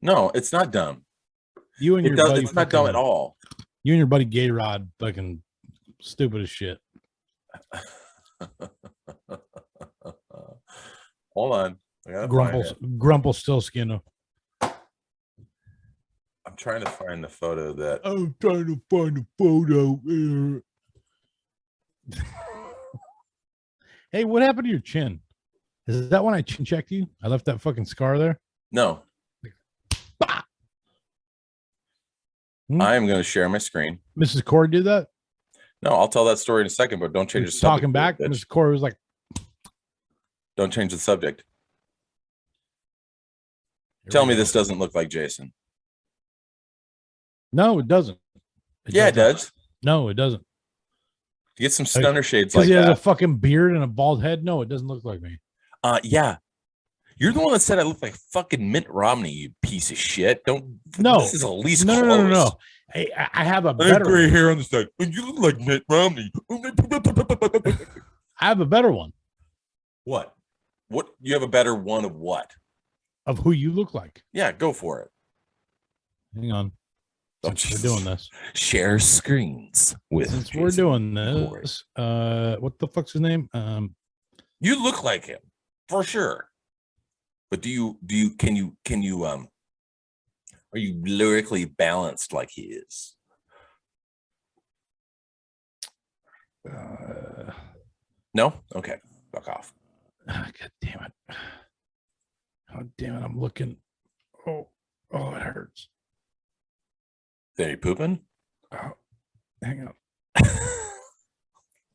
No, it's not dumb. You and your buddy, it's not dumb at all. You and your buddy Gay Rod, fucking stupid as shit. Hold on. Grumple still skinner. I'm trying to find the photo that. I'm trying to find a photo. Hey, what happened to your chin? Is that when I chin checked you? I left that fucking scar there. No. I am going to share my screen. Mrs. Corey did that? No, I'll tell that story in a second, but don't change the subject. Talking back, Mrs. Corey was like, don't change the subject. Tell me this doesn't look like Jason. No, it doesn't. It does. No, it doesn't. Get some stunner shades like that. Because he has a fucking beard and a bald head. No, it doesn't look like me. Yeah. You're the one that said I look like fucking Mitt Romney, you piece of shit. No. This is at least close. No. I have a better gray hair on the side. You look like Mitt Romney. I have a better one. What? You have a better one of what? Of who you look like. Yeah, go for it. Hang on. Since we're doing this. Share screens with Since Jason we're doing this. What the fuck's his name? You look like him for sure. But can you are you lyrically balanced like he is? No? Okay. Fuck off. God damn it. Oh, damn it. I'm looking. Oh, it hurts. Are you pooping? Oh, hang on.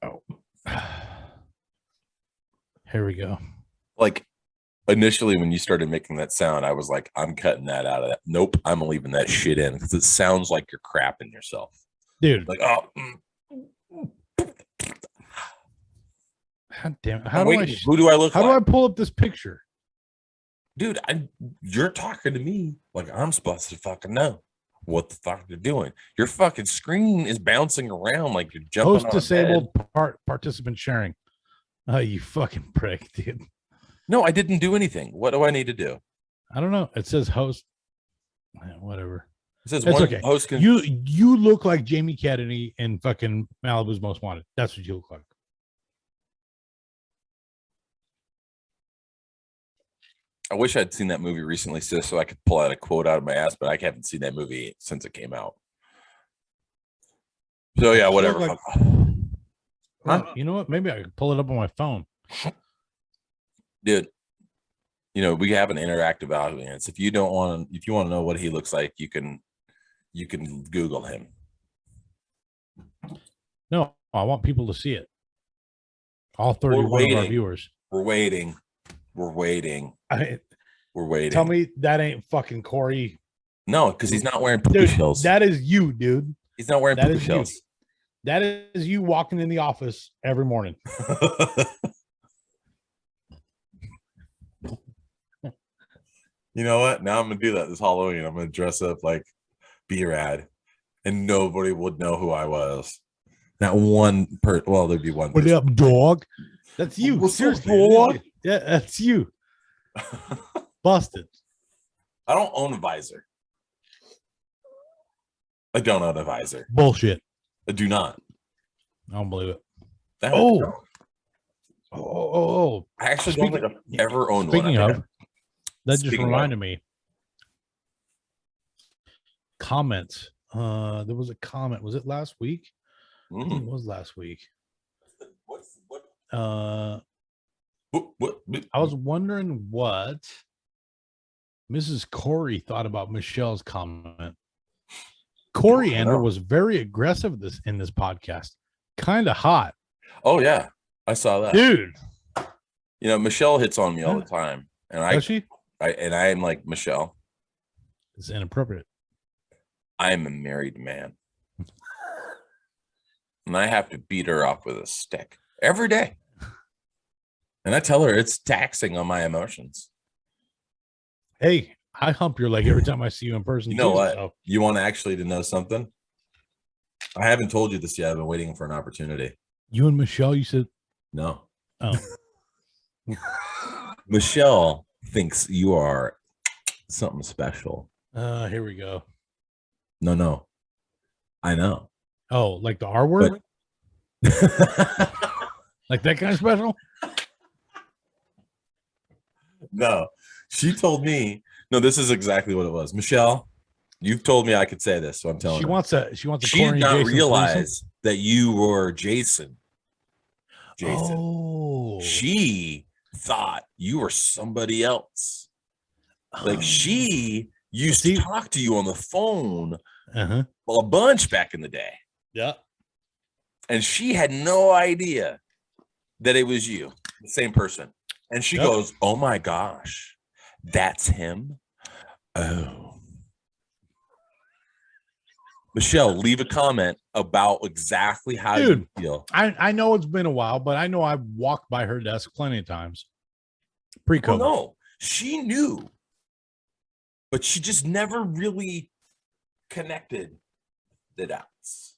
Oh. Here we go. Like, initially when you started making that sound, I was like, I'm cutting that out of that. Nope, I'm leaving that shit in because it sounds like you're crapping yourself. Dude. Like, oh. God damn it. Who do I look like? How do I pull up this picture? Dude, you're talking to me like I'm supposed to fucking know what the fuck they're doing. Your fucking screen is bouncing around like you're jumping Host disabled participant sharing. Oh, you fucking prick, dude. No, I didn't do anything. What do I need to do? I don't know. It says host. Whatever. It says it's one okay. Host can. You look like Jamie Kennedy in fucking Malibu's Most Wanted. That's what you look like. I wish I'd seen that movie recently, sis, so I could pull out a quote out of my ass, but I haven't seen that movie since it came out. So yeah, whatever. Like, you know what? Maybe I could pull it up on my phone. Dude, we have an interactive audience. If you want to know what he looks like, you can Google him. No, I want people to see it. All 31 of our viewers. We're waiting. We're waiting. Tell me that ain't fucking Corey. No, because he's not wearing poopy shells. That is you, dude. He's not wearing poopy shells. That is you walking in the office every morning. You know what? Now I'm gonna do that this Halloween. I'm gonna dress up like B-Rad, and nobody would know who I was. Not one well, there'd be one What person. up, dog? That's you. What's up, Seriously, dog? yeah, that's you. Busted. I don't own a visor. I don't own a visor. Bullshit. I do not. I don't believe it. That Oh. I actually don't think I've ever owned one. Speaking of, that just Speaking reminded me. Comments. There was a comment. Was it last week? I think it was last week. I was wondering what Mrs. Corey thought about Michelle's comment. Coriander was very aggressive in this podcast. Kind of hot. Oh yeah, I saw that, dude. You know, Michelle hits on me all the time, and I am like, Michelle, it's inappropriate. I am a married man, and I have to beat her up with a stick every day. And I tell her it's taxing on my emotions. Hey, I hump your leg every time I see you in person. You know what? So. You want to know something? I haven't told you this yet. I've been waiting for an opportunity. You and Michelle, you said? No. Oh. Michelle thinks you are something special. Here we go. No. I know. Oh, like the R word? Like that kind of special? No. She told me, no, this is exactly what it was. Michelle, you've told me I could say this, so I'm telling her. She did not realize that you were Jason. Oh. She thought you were somebody else. Like she used to talk to you on the phone a bunch back in the day. Yeah. And she had no idea that it was you, the same person. And she goes, oh my gosh, that's him? Oh. Michelle, leave a comment about exactly how you feel. I know it's been a while, but I know I've walked by her desk plenty of times. Pre-COVID. Oh, no, she knew, but she just never really connected the dots.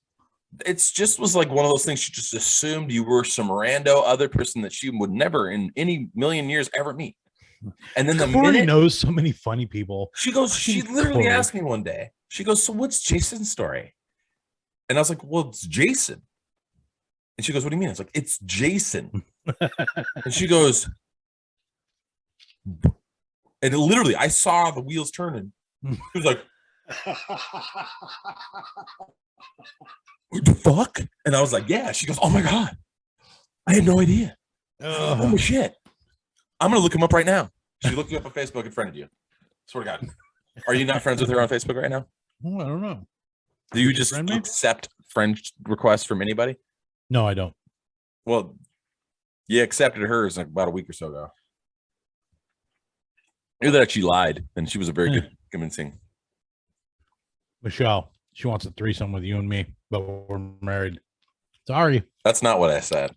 It's just was like one of those things. She just assumed you were some rando other person that she would never in any million years ever meet. And then Corey knows so many funny people. She goes, she literally asked me one day, she goes, so what's Jason's story? And I was like, well, it's Jason. And she goes, what do you mean? I was like, it's Jason. And she goes, and literally I saw the wheels turning. She was like, what the fuck? And I was like, yeah. She goes, oh my God, I had no idea. Oh shit. I'm gonna look him up right now. She looked you up on Facebook in front of you. Swear to God. Are you not friends with her on Facebook right now? Oh, I don't know. Do you just accept friend requests from anybody? No, I don't. Well, you accepted hers like about a week or so ago. Knew that she lied, and she was a very good convincing. Michelle, she wants a threesome with you and me, but we're married. Sorry. That's not what I said.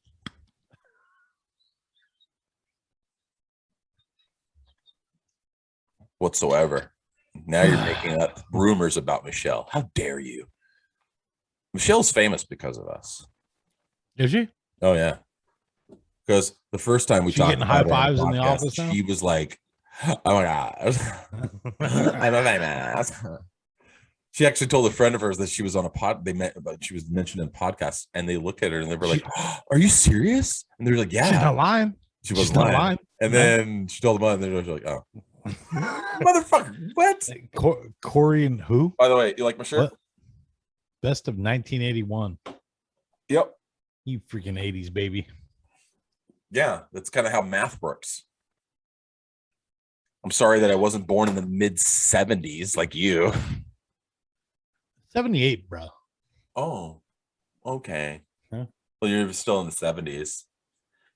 Whatsoever. Now you're making up rumors about Michelle. How dare you? Michelle's famous because of us. Is she? Oh yeah. Because the first time we talked getting high fives in the office now? She was like, oh my God. I'm a famous. She actually told a friend of hers that she was on a pod. They met, but she was mentioned in podcasts, and they looked at her and they were like, "Are you serious?" And they were like, "Yeah." She's not lying. She wasn't lying. And then she told them, and they were like, "Oh, motherfucker, what?" Corey and who? By the way, you like my shirt? What? Best of 1981. Yep. You freaking 80s baby. Yeah, that's kind of how math works. I'm sorry that I wasn't born in the mid 70s like you. 78, bro. Oh, okay. Huh? Well, you're still in the 70s.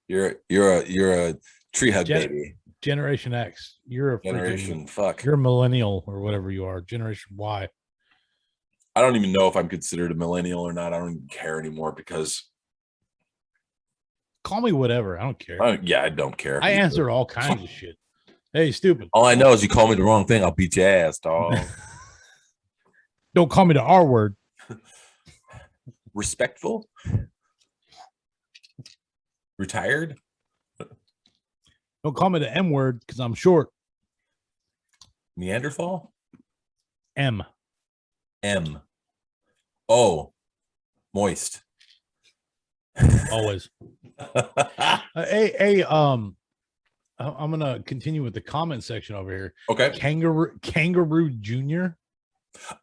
You're a tree hug baby. Generation X. You're a generation fuck. You're a millennial or whatever you are. Generation Y. I don't even know if I'm considered a millennial or not. I don't even care anymore because Call me whatever. I don't care. I don't care. I answer all kinds of shit. Hey, stupid. All I know is you call me the wrong thing, I'll beat your ass, dog. Don't call me the R word. Respectful? Retired? Don't call me the M word because I'm short. Neanderthal? M. M. Oh, moist. Always. I'm gonna continue with the comment section over here. Okay. Kangaroo Junior.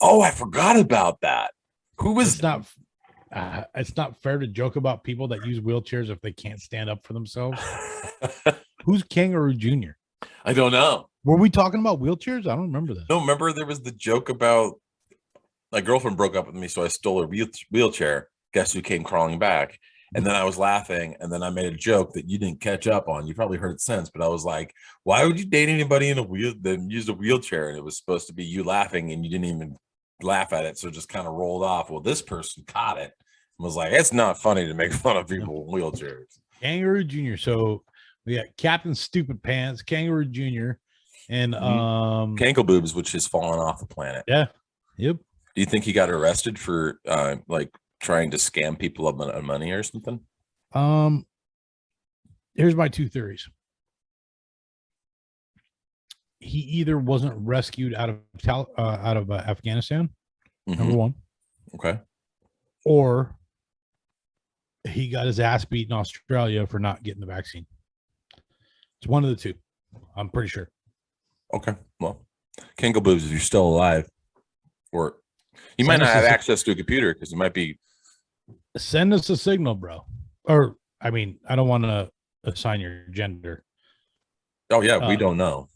Oh, I forgot about that. Who was It's not fair to joke about people that use wheelchairs if they can't stand up for themselves. Who's Kangaroo Junior? I don't know. Were we talking about wheelchairs? I don't remember that. No, remember there was the joke about my girlfriend broke up with me, so I stole her wheelchair. Guess who came crawling back? And then I was laughing, and then I made a joke that you didn't catch up on. You probably heard it since, but I was like, "Why would you date anybody in a use a wheelchair?" And it was supposed to be you laughing, and you didn't even laugh at it, so it just kind of rolled off. Well, this person caught it and was like, "It's not funny to make fun of people in wheelchairs." Kangaroo Junior. So we got Captain Stupid Pants, Kangaroo Junior, and Cankle Boobs, which has fallen off the planet. Yeah. Yep. Do you think he got arrested for like trying to scam people of money or something? Here's my two theories. He either wasn't rescued out of Afghanistan, number one. Okay. Or he got his ass beat in Australia for not getting the vaccine. It's one of the two. I'm pretty sure. Okay. Well, Kinkle Boobs, if you're still alive, or you might not have access to a computer because it might be. Send us a signal, bro. Or, I mean, I don't want to assign your gender. Oh, yeah. We don't know.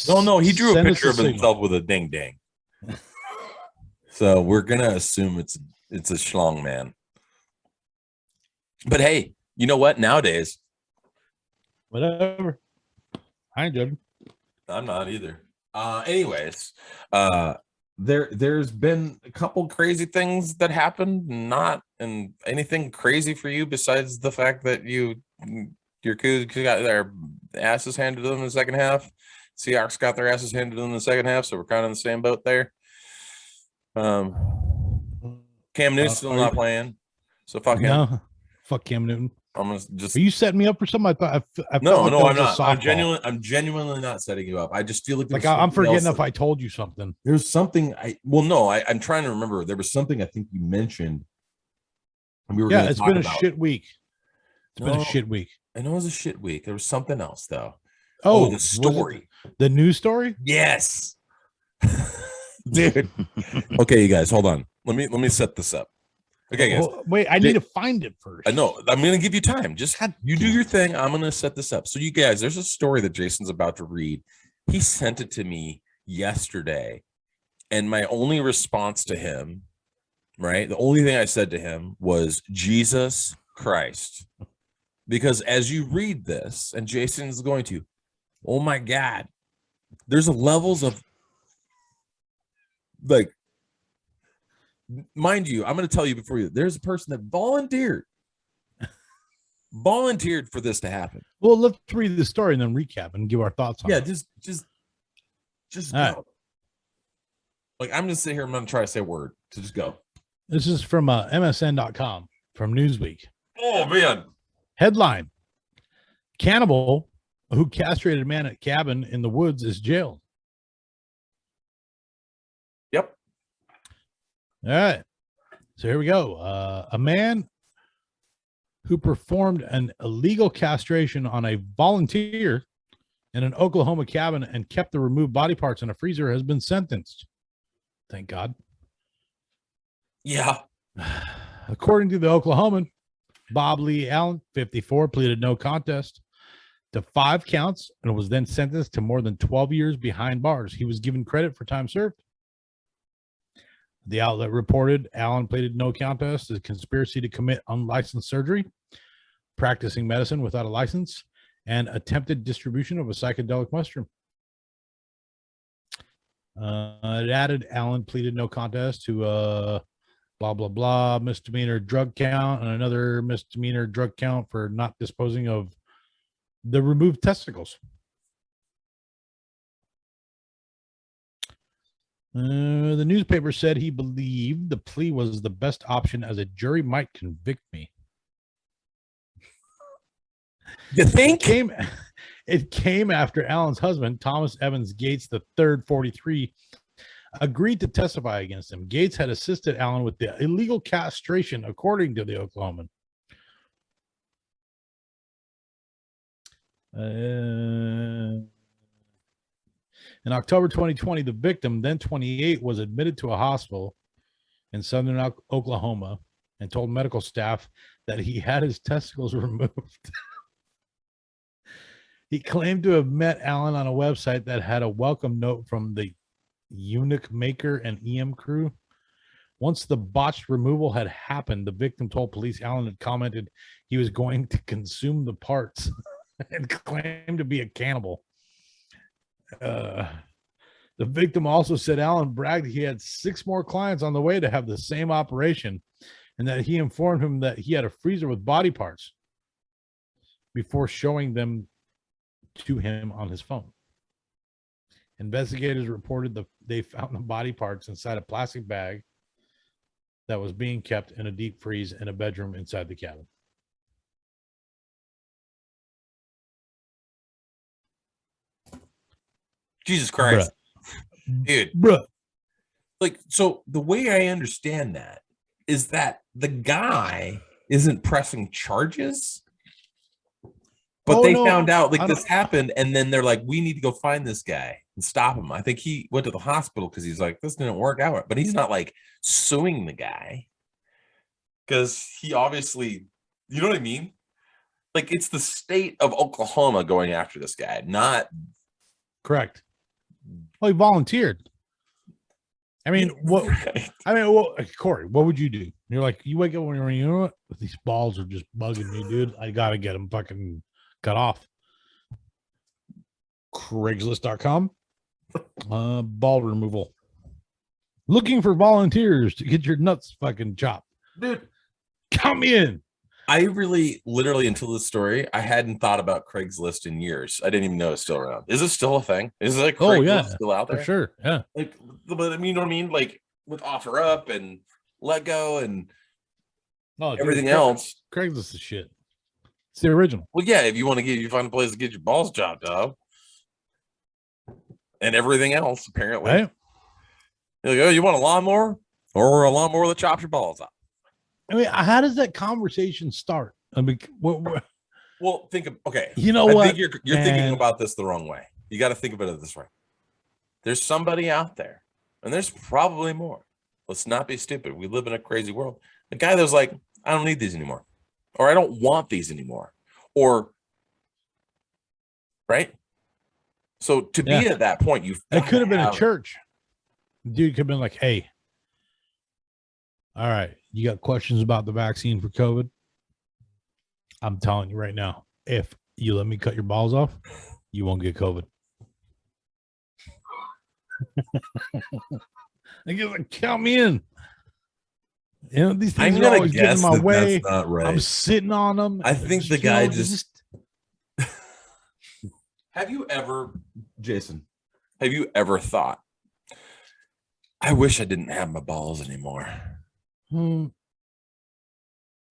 Oh, no. He drew a picture of himself with a ding ding. So we're going to assume it's a schlong man. But hey, you know what? Nowadays, whatever. I ain't judging. I'm not either. Anyways, there's been a couple crazy things that happened, not and anything crazy for you besides the fact that your Cougs got their asses handed to them in the second half. Seahawks got their asses handed to them in the second half, so we're kind of in the same boat there. Cam Newton's still not playing, so fuck him. No, fuck Cam Newton. I'm gonna just. Are you setting me up for something? I thought. No, I'm not. I'm genuinely not setting you up. I just feel like I'm forgetting if I told you something. There's something I'm trying to remember. There was something I think you mentioned. And we were it's been a shit week. It's been a shit week. I know it was a shit week. There was something else though. Oh, the story. The news story? Yes. Dude. Okay, you guys, hold on. Let me set this up. Okay, guys. Wait, I need to find it first. I know. I'm going to give you time. Just you do your thing. I'm going to set this up. So you guys, there's a story that Jason's about to read. He sent it to me yesterday. And my only response to him, right? The only thing I said to him was Jesus Christ. Because as you read this, and Jason's going to, oh my God, there's levels of like, mind you, I'm going to tell you before you, there's a person that volunteered for this to happen. Well, let's read the story and then recap and give our thoughts on it. Yeah, just go. Right. Like, I'm going to sit here, I'm going to try to say a word. So just go. This is from MSN.com from Newsweek. Oh, man. Headline: Cannibal who castrated a man at cabin in the woods is jailed. Yep. All right. So here we go. A man who performed an illegal castration on a volunteer in an Oklahoma cabin and kept the removed body parts in a freezer has been sentenced. Thank God. Yeah. According to the Oklahoman, Bob Lee Allen, 54, pleaded no contest to 5 counts and was then sentenced to more than 12 years behind bars. He was given credit for time served. The outlet reported Allen pleaded no contest to conspiracy to commit unlicensed surgery, practicing medicine without a license, and attempted distribution of a psychedelic mushroom. It added Allen pleaded no contest to blah, blah, blah, misdemeanor drug count, and another misdemeanor drug count for not disposing of the removed testicles. The newspaper said he believed the plea was the best option as a jury might convict me. You think? It came after Allen's husband, Thomas Evans Gates III, 43, agreed to testify against him. Gates had assisted Allen with the illegal castration, according to the Oklahoman. In October 2020, the victim, then 28, was admitted to a hospital in southern Oklahoma and told medical staff that he had his testicles removed. He claimed to have met Allen on a website that had a welcome note from the eunuch maker and EM crew. Once the botched removal had happened, the victim told police Allen had commented he was going to consume the parts and claimed to be a cannibal. The victim also said Allen bragged he had 6 more clients on the way to have the same operation, and that he informed him that he had a freezer with body parts before showing them to him on his phone. Investigators reported that they found the body parts inside a plastic bag that was being kept in a deep freeze in a bedroom inside the cabin. Jesus Christ. Dude. Bruh. Like, so the way I understand that is that the guy isn't pressing charges, but they found out like this happened, and then they're like, we need to go find this guy and stop him. I think he went to the hospital because he's like, this didn't work out, but he's not like suing the guy because he obviously, you know what I mean? Like, it's the state of Oklahoma going after this guy, not correct. Well, he volunteered. I mean, what? Right. I mean, well, Corey, what would you do? You're like, you wake up when you're, you know what? These balls are just bugging me, dude. I gotta get them fucking cut off. Craigslist.com. Ball removal. Looking for volunteers to get your nuts fucking chopped. Dude, count me in. I really, literally, until this story, I hadn't thought about Craigslist in years. I didn't even know it's still around. Is it still a thing? Is it like Craigslist still out there? For sure. Yeah. Like, but I mean, you know what I mean? Like with OfferUp and Lego and everything else. Craigslist is shit. It's the original. Well, yeah, if you want to you find a place to get your balls chopped off and everything else, apparently. Right? You're like, oh, you want a lawnmower or a lawnmower that chops your balls off? I mean, how does that conversation start? I mean, well, think of, okay. You know what? I think you're thinking about this the wrong way. You got to think about it this way. There's somebody out there, and there's probably more. Let's not be stupid. We live in a crazy world. The guy that was like, I don't need these anymore, or I don't want these anymore, or right. So to be at that point, it could have been a church. Dude could have been like, hey, all right, you got questions about the vaccine for COVID? I'm telling you right now, if you let me cut your balls off, you won't get COVID. I guess count me in. You know, these things are always getting in my way. That's not right. I'm sitting on them. I think the guy just... Have you ever, Jason, have you ever thought, I wish I didn't have my balls anymore? Have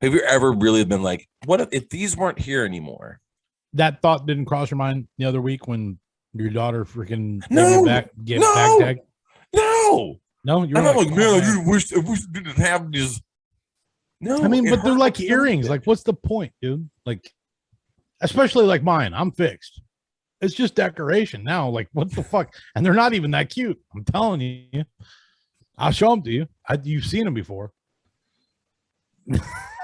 you ever really been like, what if these weren't here anymore? That thought didn't cross your mind the other week when your daughter freaking back tagged? No, you're not like, man, I wish I didn't have these. No, I mean, but they're like earrings. Like, what's the point, dude? Like, especially like mine, I'm fixed. It's just decoration now. Like, what the fuck? And they're not even that cute. I'm telling you. I'll show them to you. You've seen them before.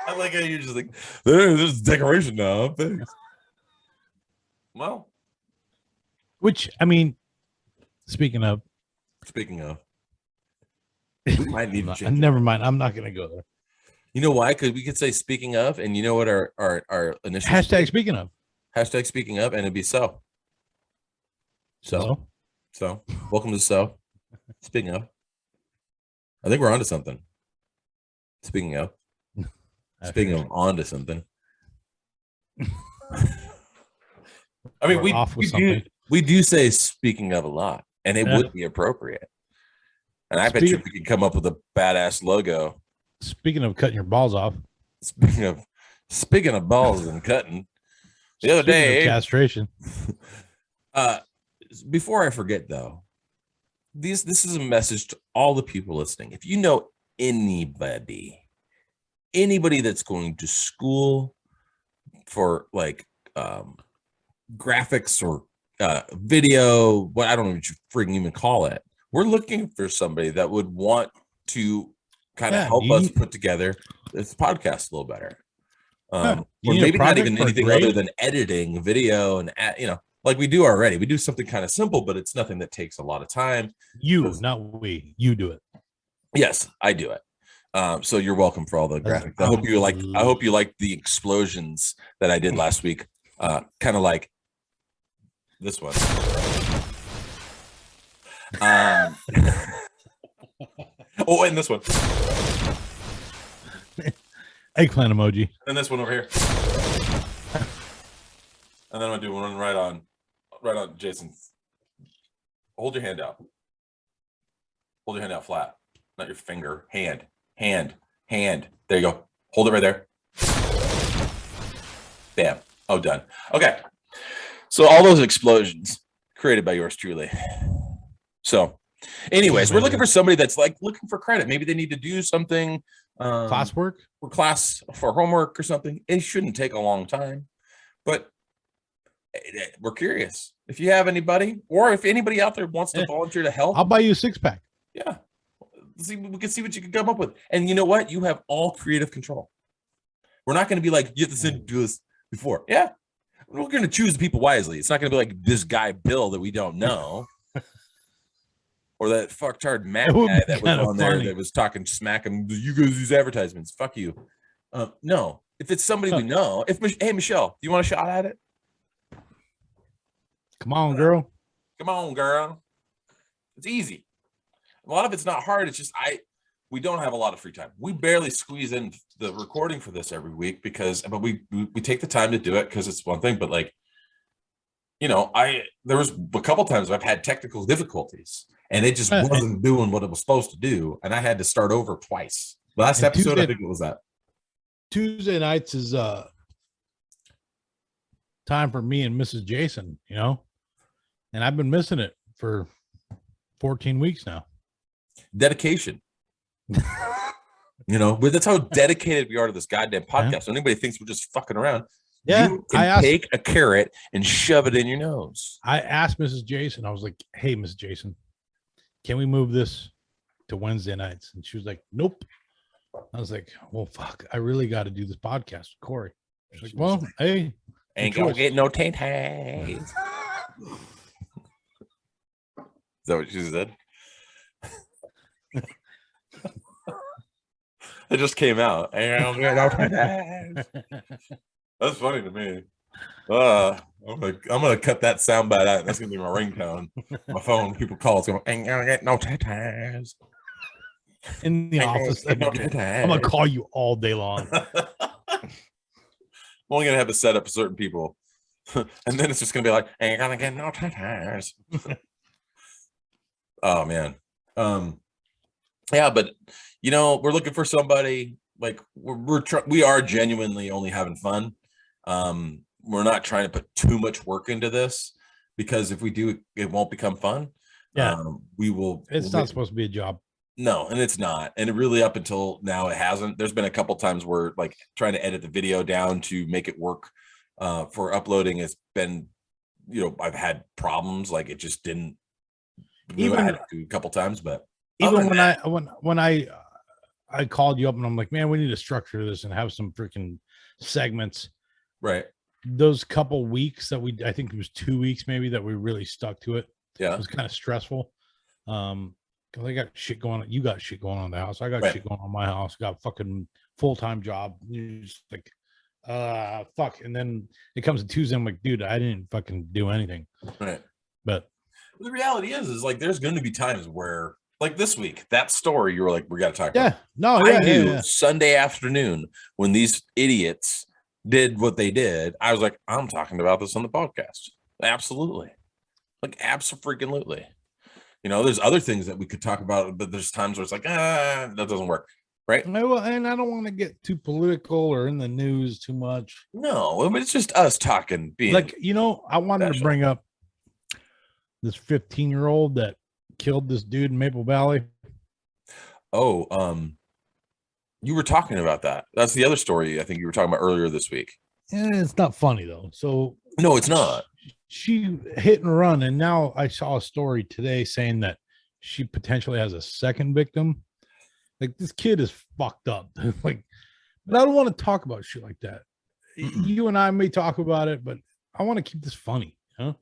I like how you're just like, there's decoration now. I'm fixed. Well, which, I mean, speaking of, we might need to change. Never mind. I'm not going to go there. You know why? Because we could say speaking of, and you know what our initial hashtag speaking of. Hashtag speaking of, and it'd be so. Welcome to So. Speaking of, I think we're onto something. Speaking of on to something. I mean, we do say speaking of a lot, and it would be appropriate. And I bet you we could come up with a badass logo. Speaking of cutting your balls off. Speaking of balls and cutting, the other day castration. Before I forget though, this is a message to all the people listening. If you know anybody that's going to school for like graphics or video, what I don't know what you freaking even call it. We're looking for somebody that would want to kind of help us put together this podcast a little better. Or maybe not even anything other than editing video and like we do already. We do something kind of simple, but it's nothing that takes a lot of time. Not we. You do it. Yes, I do it. So you're welcome for all the graphics. I hope you like the explosions that I did last week. Kind of like this one. And this one. Eggplant emoji. And this one over here. And then I'm gonna do one right on Jason's. Hold your hand out. Hold your hand out flat, not your finger. Hand. There you go. Hold it right there. Bam. Oh, done. Okay. So all those explosions created by yours truly. So anyways, we're looking for somebody that's like looking for credit. Maybe they need to do something. Classwork? For homework or something. It shouldn't take a long time. But we're curious. If you have anybody, or if anybody out there wants to volunteer to help. I'll buy you a 6-pack. Yeah. We can see what you can come up with. And you know what? You have all creative control. We're not going to be like, you have to do this before. Yeah. We're going to choose people wisely. It's not going to be like this guy, Bill, that we don't know. Or that fucktard Matt guy that was on there that was talking smack and you guys use advertisements. Fuck you. No. If it's somebody we know, hey, Michelle, do you want a shot at it? Come on, girl. It's easy. A lot of it's not hard. It's just we don't have a lot of free time. We barely squeeze in the recording for this every week but we take the time to do it because it's one thing. But like, there was a couple times I've had technical difficulties and it just wasn't doing what it was supposed to do, and I had to start over twice. Last episode, I think it was that. Tuesday nights is time for me and Mrs. Jason, and I've been missing it for 14 weeks now. Dedication. That's how dedicated we are to this goddamn podcast. So anybody thinks we're just fucking around. You can take a carrot and shove it in your nose. I asked Mrs. Jason, I was like, hey, Mrs. Jason, can we move this to Wednesday nights? And she was like, nope. I was like, well, fuck, I really got to do this podcast with Corey. She's like, well, hey. Ain't gonna get no taint haze. Is that what she said? It just came out. Ain't gonna get no taint haze. That's funny to me. I'm gonna cut that sound bite out. That's gonna be my ringtone. My phone, people call, it's going, ain't gonna get no taint haze. In the office, I'm gonna call you all day long. I'm only gonna have to set up certain people, and then it's just gonna be like, ain't gonna get no tatters. Oh man, yeah, but we're looking for somebody. Like we are genuinely only having fun. We're not trying to put too much work into this because if we do, it won't become fun. Yeah, we will. It's not supposed to be a job. No, and it's not. And it really, up until now, it hasn't. There's been a couple times where like trying to edit the video down to make it work for uploading has been, I've had problems. Like it just didn't. Even I had to do a couple times, but even when I called you up and I'm like, man, we need to structure this and have some freaking segments. Right. Those couple weeks that I think it was 2 weeks maybe that we really stuck to it. Yeah. It was kind of stressful. I got shit going on. You got shit going on in the house. I got shit going on in my house. Got a fucking full-time job. You're just like, fuck. And then it comes to Tuesday. I'm like, dude, I didn't fucking do anything. Right. But the reality is like there's going to be times where Like this week, that story, you were like, we got to talk about. Yeah. No, I yeah, knew yeah. Sunday afternoon when these idiots did what they did. I was like, I'm talking about this on the podcast. Absolutely. Like, absolutely. You know, there's other things that we could talk about, but there's times where it's like, that doesn't work. Right. Well, and I don't want to get too political or in the news too much. No, but it's just us talking. Being like, I wanted to bring up this 15-year-old that killed this dude in Maple Valley. Oh, you were talking about that. That's the other story I think you were talking about earlier this week. It's not funny though. So no, it's not. She hit and run, and now I saw a story today saying that she potentially has a second victim. Like, this kid is fucked up. Like, but I don't want to talk about shit like that. You and I may talk about it, but I want to keep this funny, huh?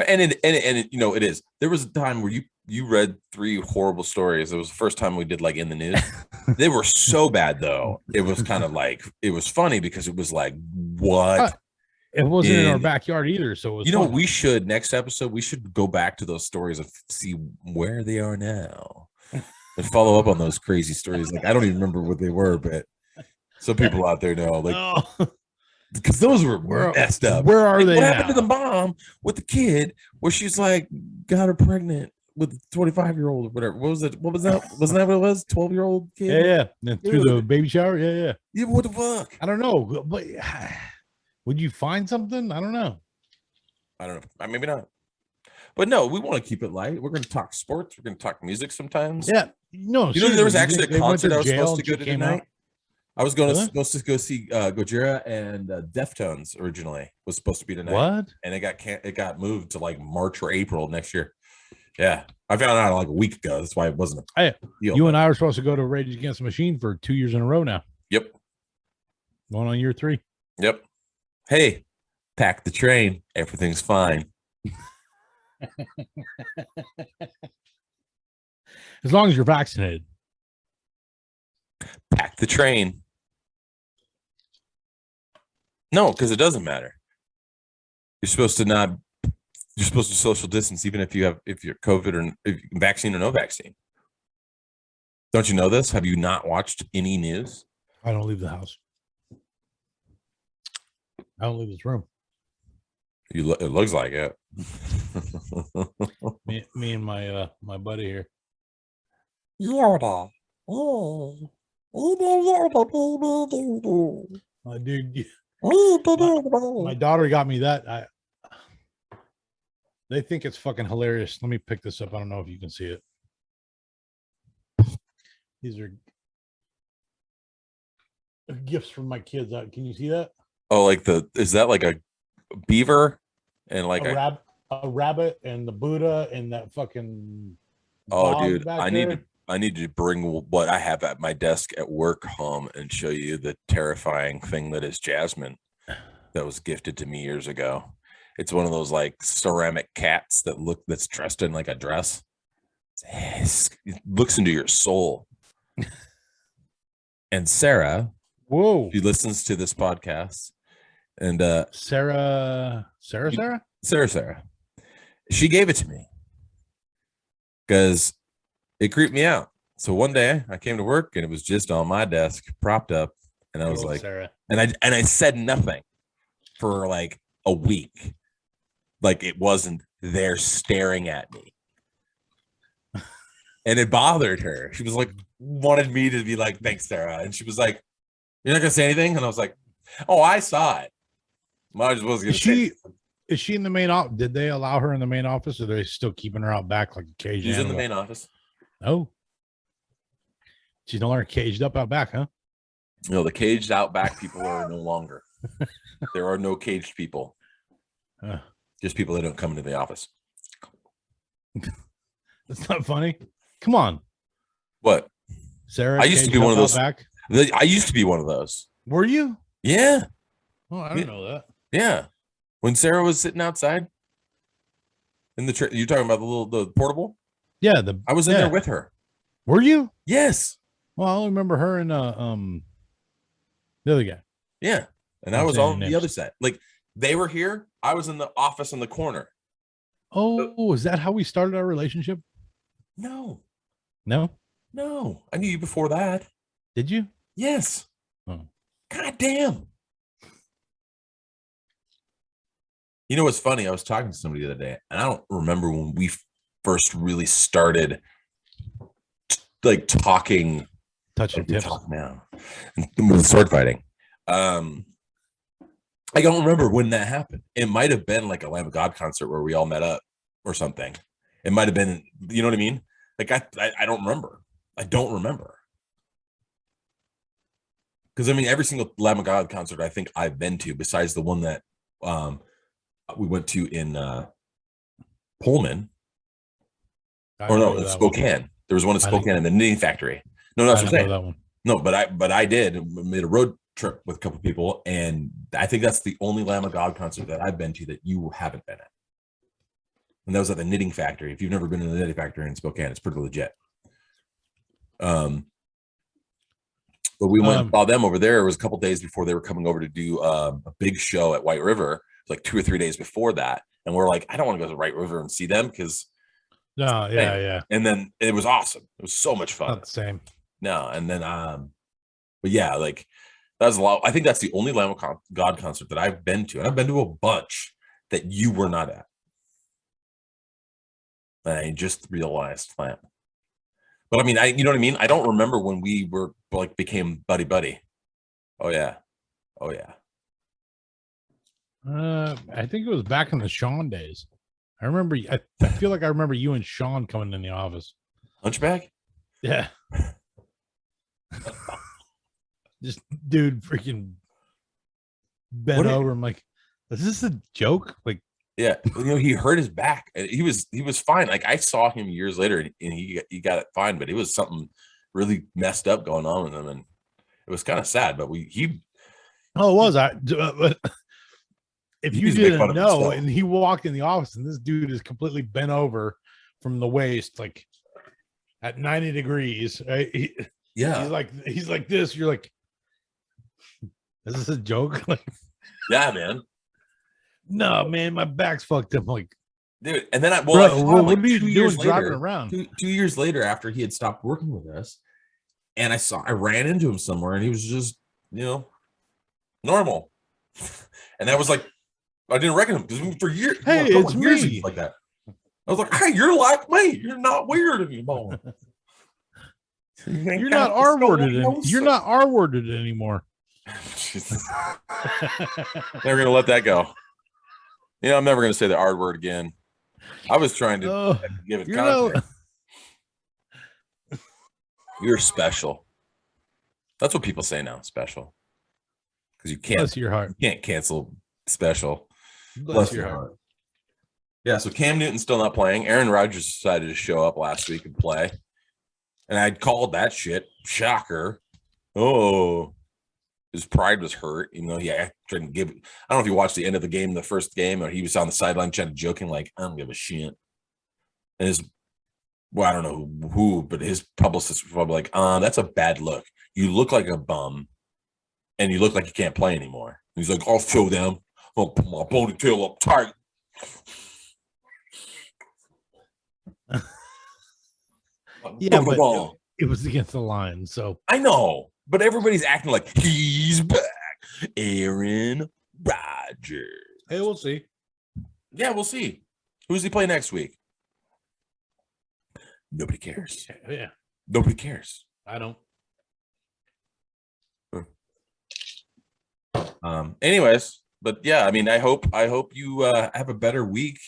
And it it is. There was a time where you read 3 horrible stories. It was the first time we did like in the news. They were so bad though. It was kind of like, it was funny because it was like, what? It wasn't in our backyard either. So it was we should next episode, we should go back to those stories and see where they are now and follow up on those crazy stories. Like, I don't even remember what they were, but some people out there know, like, because those were messed up. Where are they? What happened to the mom with the kid where she's like got her pregnant with a 25-year-old or whatever? What was it? What was that? Wasn't that what it was? 12-year-old kid? Yeah. Through the baby shower. Yeah. Yeah. What the fuck? I don't know. But would you find something? I don't know. Maybe not. But no, we want to keep it light. We're going to talk sports. We're going to talk music sometimes. Yeah. No, there was actually a concert I was supposed to go to tonight. I was going to go see Gojira and Deftones originally was supposed to be tonight. What? And it got moved to like March or April next year. Yeah, I found out like a week ago. That's why it wasn't. You and I were supposed to go to Rage Against the Machine for 2 years in a row now. Yep. Going on year 3. Yep. Hey, pack the train. Everything's fine. As long as you're vaccinated. Pack the train. No, because it doesn't matter. You're supposed to social distance even if you're COVID or vaccine or no vaccine. Don't you know this? Have you not watched any news? I don't leave the house. I don't leave this room. It looks like it. me and my buddy here. Yoda. Dude, my daughter got me that. They think it's fucking hilarious. Let me pick this up. I don't know if you can see it. These are gifts from my kids. Can you see that? Oh, is that like a beaver and like a rabbit and the Buddha and that fucking. Oh, dude, I need to bring what I have at my desk at work home and show you the terrifying thing that is Jasmine that was gifted to me years ago. It's one of those like ceramic cats that's dressed in like a dress. It looks into your soul. And Sarah, she listens to this podcast. And Sarah, she gave it to me because it creeped me out. So one day I came to work and it was just on my desk, propped up, and I was like, Sarah. and I said nothing for like a week, like it wasn't there staring at me, and it bothered her. She was like, wanted me to be like, thanks, Sarah, and she was like, you're not gonna say anything, and I was like, oh, I saw it. I just wasn't gonna say. Is she in the main office? Did they allow her in the main office, or are they still keeping her out back like a cage? She's in the main office. Oh, she's no longer caged up out back, huh? No, the caged out back people are no longer. There are no caged people. Just people that don't come into the office. That's not funny. Come on. What? Sarah, I used to be one of those. I used to be one of those. Were you? Yeah. Oh, I didn't know that. Yeah. When Sarah was sitting outside in the you're talking about the portable? Yeah, I was in there with her. Were you? Yes. Well, I only remember her and the other guy. Yeah. And I was on the other side. Like they were here. I was in the office in the corner. Oh, is that how we started our relationship? No. No? No, I knew you before that. Did you? Yes. Oh. God damn. You know what's funny? I was talking to somebody the other day, and I don't remember when we first really started like talking. Touching Like we tips. talk now, and with sword fighting. I don't remember when that happened. It might have been like a Lamb of God concert where we all met up or something. It might have been, you know what I mean? Like I don't remember. I don't remember. Because I mean, every single Lamb of God concert I think I've been to, besides the one that we went to in Pullman, or no, Spokane. There was one in Spokane in the Knitting Factory. No, that's what I'm saying. That one. No, but I did made a road trip with a couple people, and I think that's the only Lamb of God concert that I've been to that you haven't been at. And that was at the Knitting Factory. If you've never been to the Knitting Factory in Spokane, it's pretty legit. But we went and saw them over there. It was a couple days before they were coming over to do a big show at White River, like 2 or 3 days before that. And we're like, I don't want to go to White River and see them because yeah. And then it was awesome. It was so much fun. Not the same. No, and then but yeah, like that was a lot. I think that's the only Lamb of God concert that I've been to, and I've been to a bunch that you were not at. And I just realized that. But I mean, you know what I mean? I don't remember when we were like became buddy. Oh yeah. I think it was back in the Sean days. I remember. I feel like I remember you and Sean coming in the office. Hunchback? Yeah. Just dude freaking bent over. I'm like, is this a joke? Like, yeah, you know, he hurt his back. He was fine. Like I saw him years later, and he got it fine, but it was something really messed up going on with him, and it was kind of sad. But it was. But if you didn't know, and he walked in the office, and this dude is completely bent over from the waist, like at 90 degrees. Right? He's like this. You're like, is this a joke? Like, yeah, man. No, man, my back's fucked up. Like, dude, and then I saw him like 2 years later, driving around. 2 years later after he had stopped working with us, and I ran into him somewhere, and he was just, you know, normal. And that was like, I didn't recognize him because for years, hey, it's years me. Like that. I was like, hey, you're like me. You're not weird anymore. You're not R-worded. You're not R-worded anymore. Never gonna let that go. You know, I'm never gonna say the R word again. I was trying to give it context. You're special. That's what people say now. Special, because you can't. Bless your heart. You can't cancel special. Bless your heart. Yeah. So Cam Newton's still not playing. Aaron Rodgers decided to show up last week and play, and I'd called that shit. Shocker. Oh. His pride was hurt, you know. I don't know if you watched the end of the game, the first game, or he was on the sideline trying to joking like, I don't give a shit. And I don't know who, but his publicist was probably like, that's a bad look. You look like a bum, and you look like you can't play anymore. And he's like, I'll show them. I'll put my ponytail up tight. Yeah, but it was against the Lions, so I know. But everybody's acting like he's back. Aaron Rodgers. Hey, we'll see. Yeah, we'll see. Who does he play next week? Nobody cares. Yeah. Nobody cares. I don't. Anyways, but yeah, I mean, I hope you have a better week.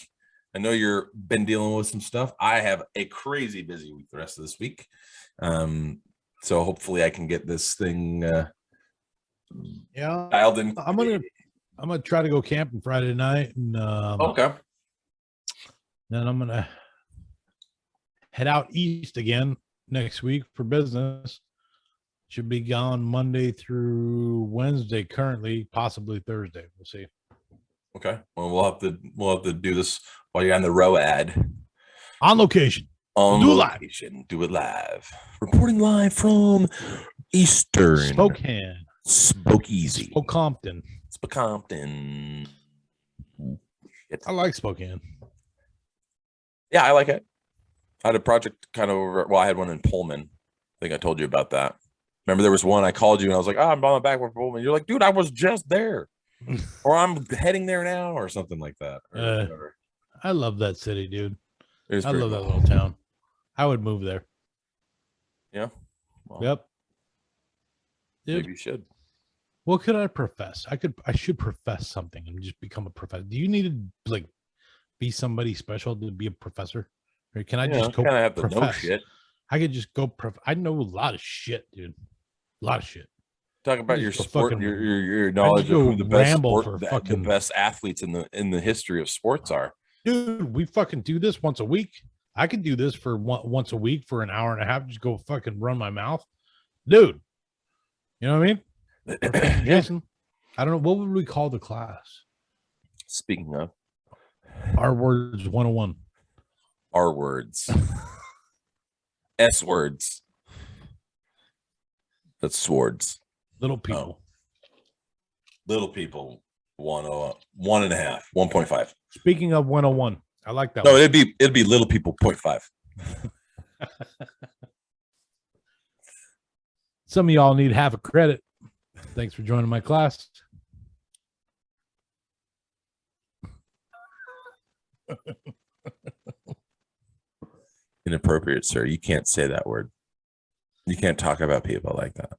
I know you've been dealing with some stuff. I have a crazy busy week the rest of this week. So hopefully I can get this thing dialed in. I'm gonna try to go camping Friday night, and okay. Then I'm gonna head out east again next week for business. Should be gone Monday through Wednesday. Currently, possibly Thursday. We'll see. Okay. Well, we'll have to do this while you're on the ROAD. On location. On location. Do it live. Reporting live from Eastern Spokane. Spokeasy. Spokompton. Spokompton. I like Spokane. Yeah, I like it. I had a project kind of over. Well, I had one in Pullman. I think I told you about that. Remember, there was one I called you and I was like, "Oh, I'm on my back with Pullman." You're like, "Dude, I was just there," or "I'm heading there now," or something like that. Or whatever. I love that city, dude. It I love cool. that little town. I would move there. Yeah. Well, Yep. Dude, maybe you should. what could I profess? I should profess something and just become a professor. Do you need to like be somebody special to be a professor? Or can I just go kind of have to know profess? shit. I could just go I know a lot of shit, dude. A lot of shit. Talk about your sport, fucking, your knowledge of who the best sport, the best athletes in the history of sports are. Dude, we fucking do this once a week. I could do this for once a week for an hour and a half. Just go fucking run my mouth, dude. You know what I mean? Professor Jason. I don't know, what would we call the class? Speaking of R words 101. R words. S words. That's swords. Little people. Little people. 1.5, 1.5. Speaking of 101, I like that. No, one. it'd be little people 0.5. Some of y'all need half a credit. Thanks for joining my class. Inappropriate, sir. You can't say that word. You can't talk about people like that.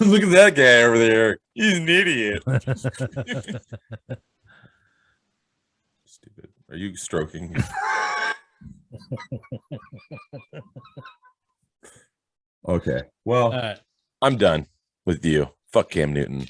Look at that guy over there. He's an idiot. Stupid. Are you stroking? Okay. Well, I'm done with you. Fuck Cam Newton.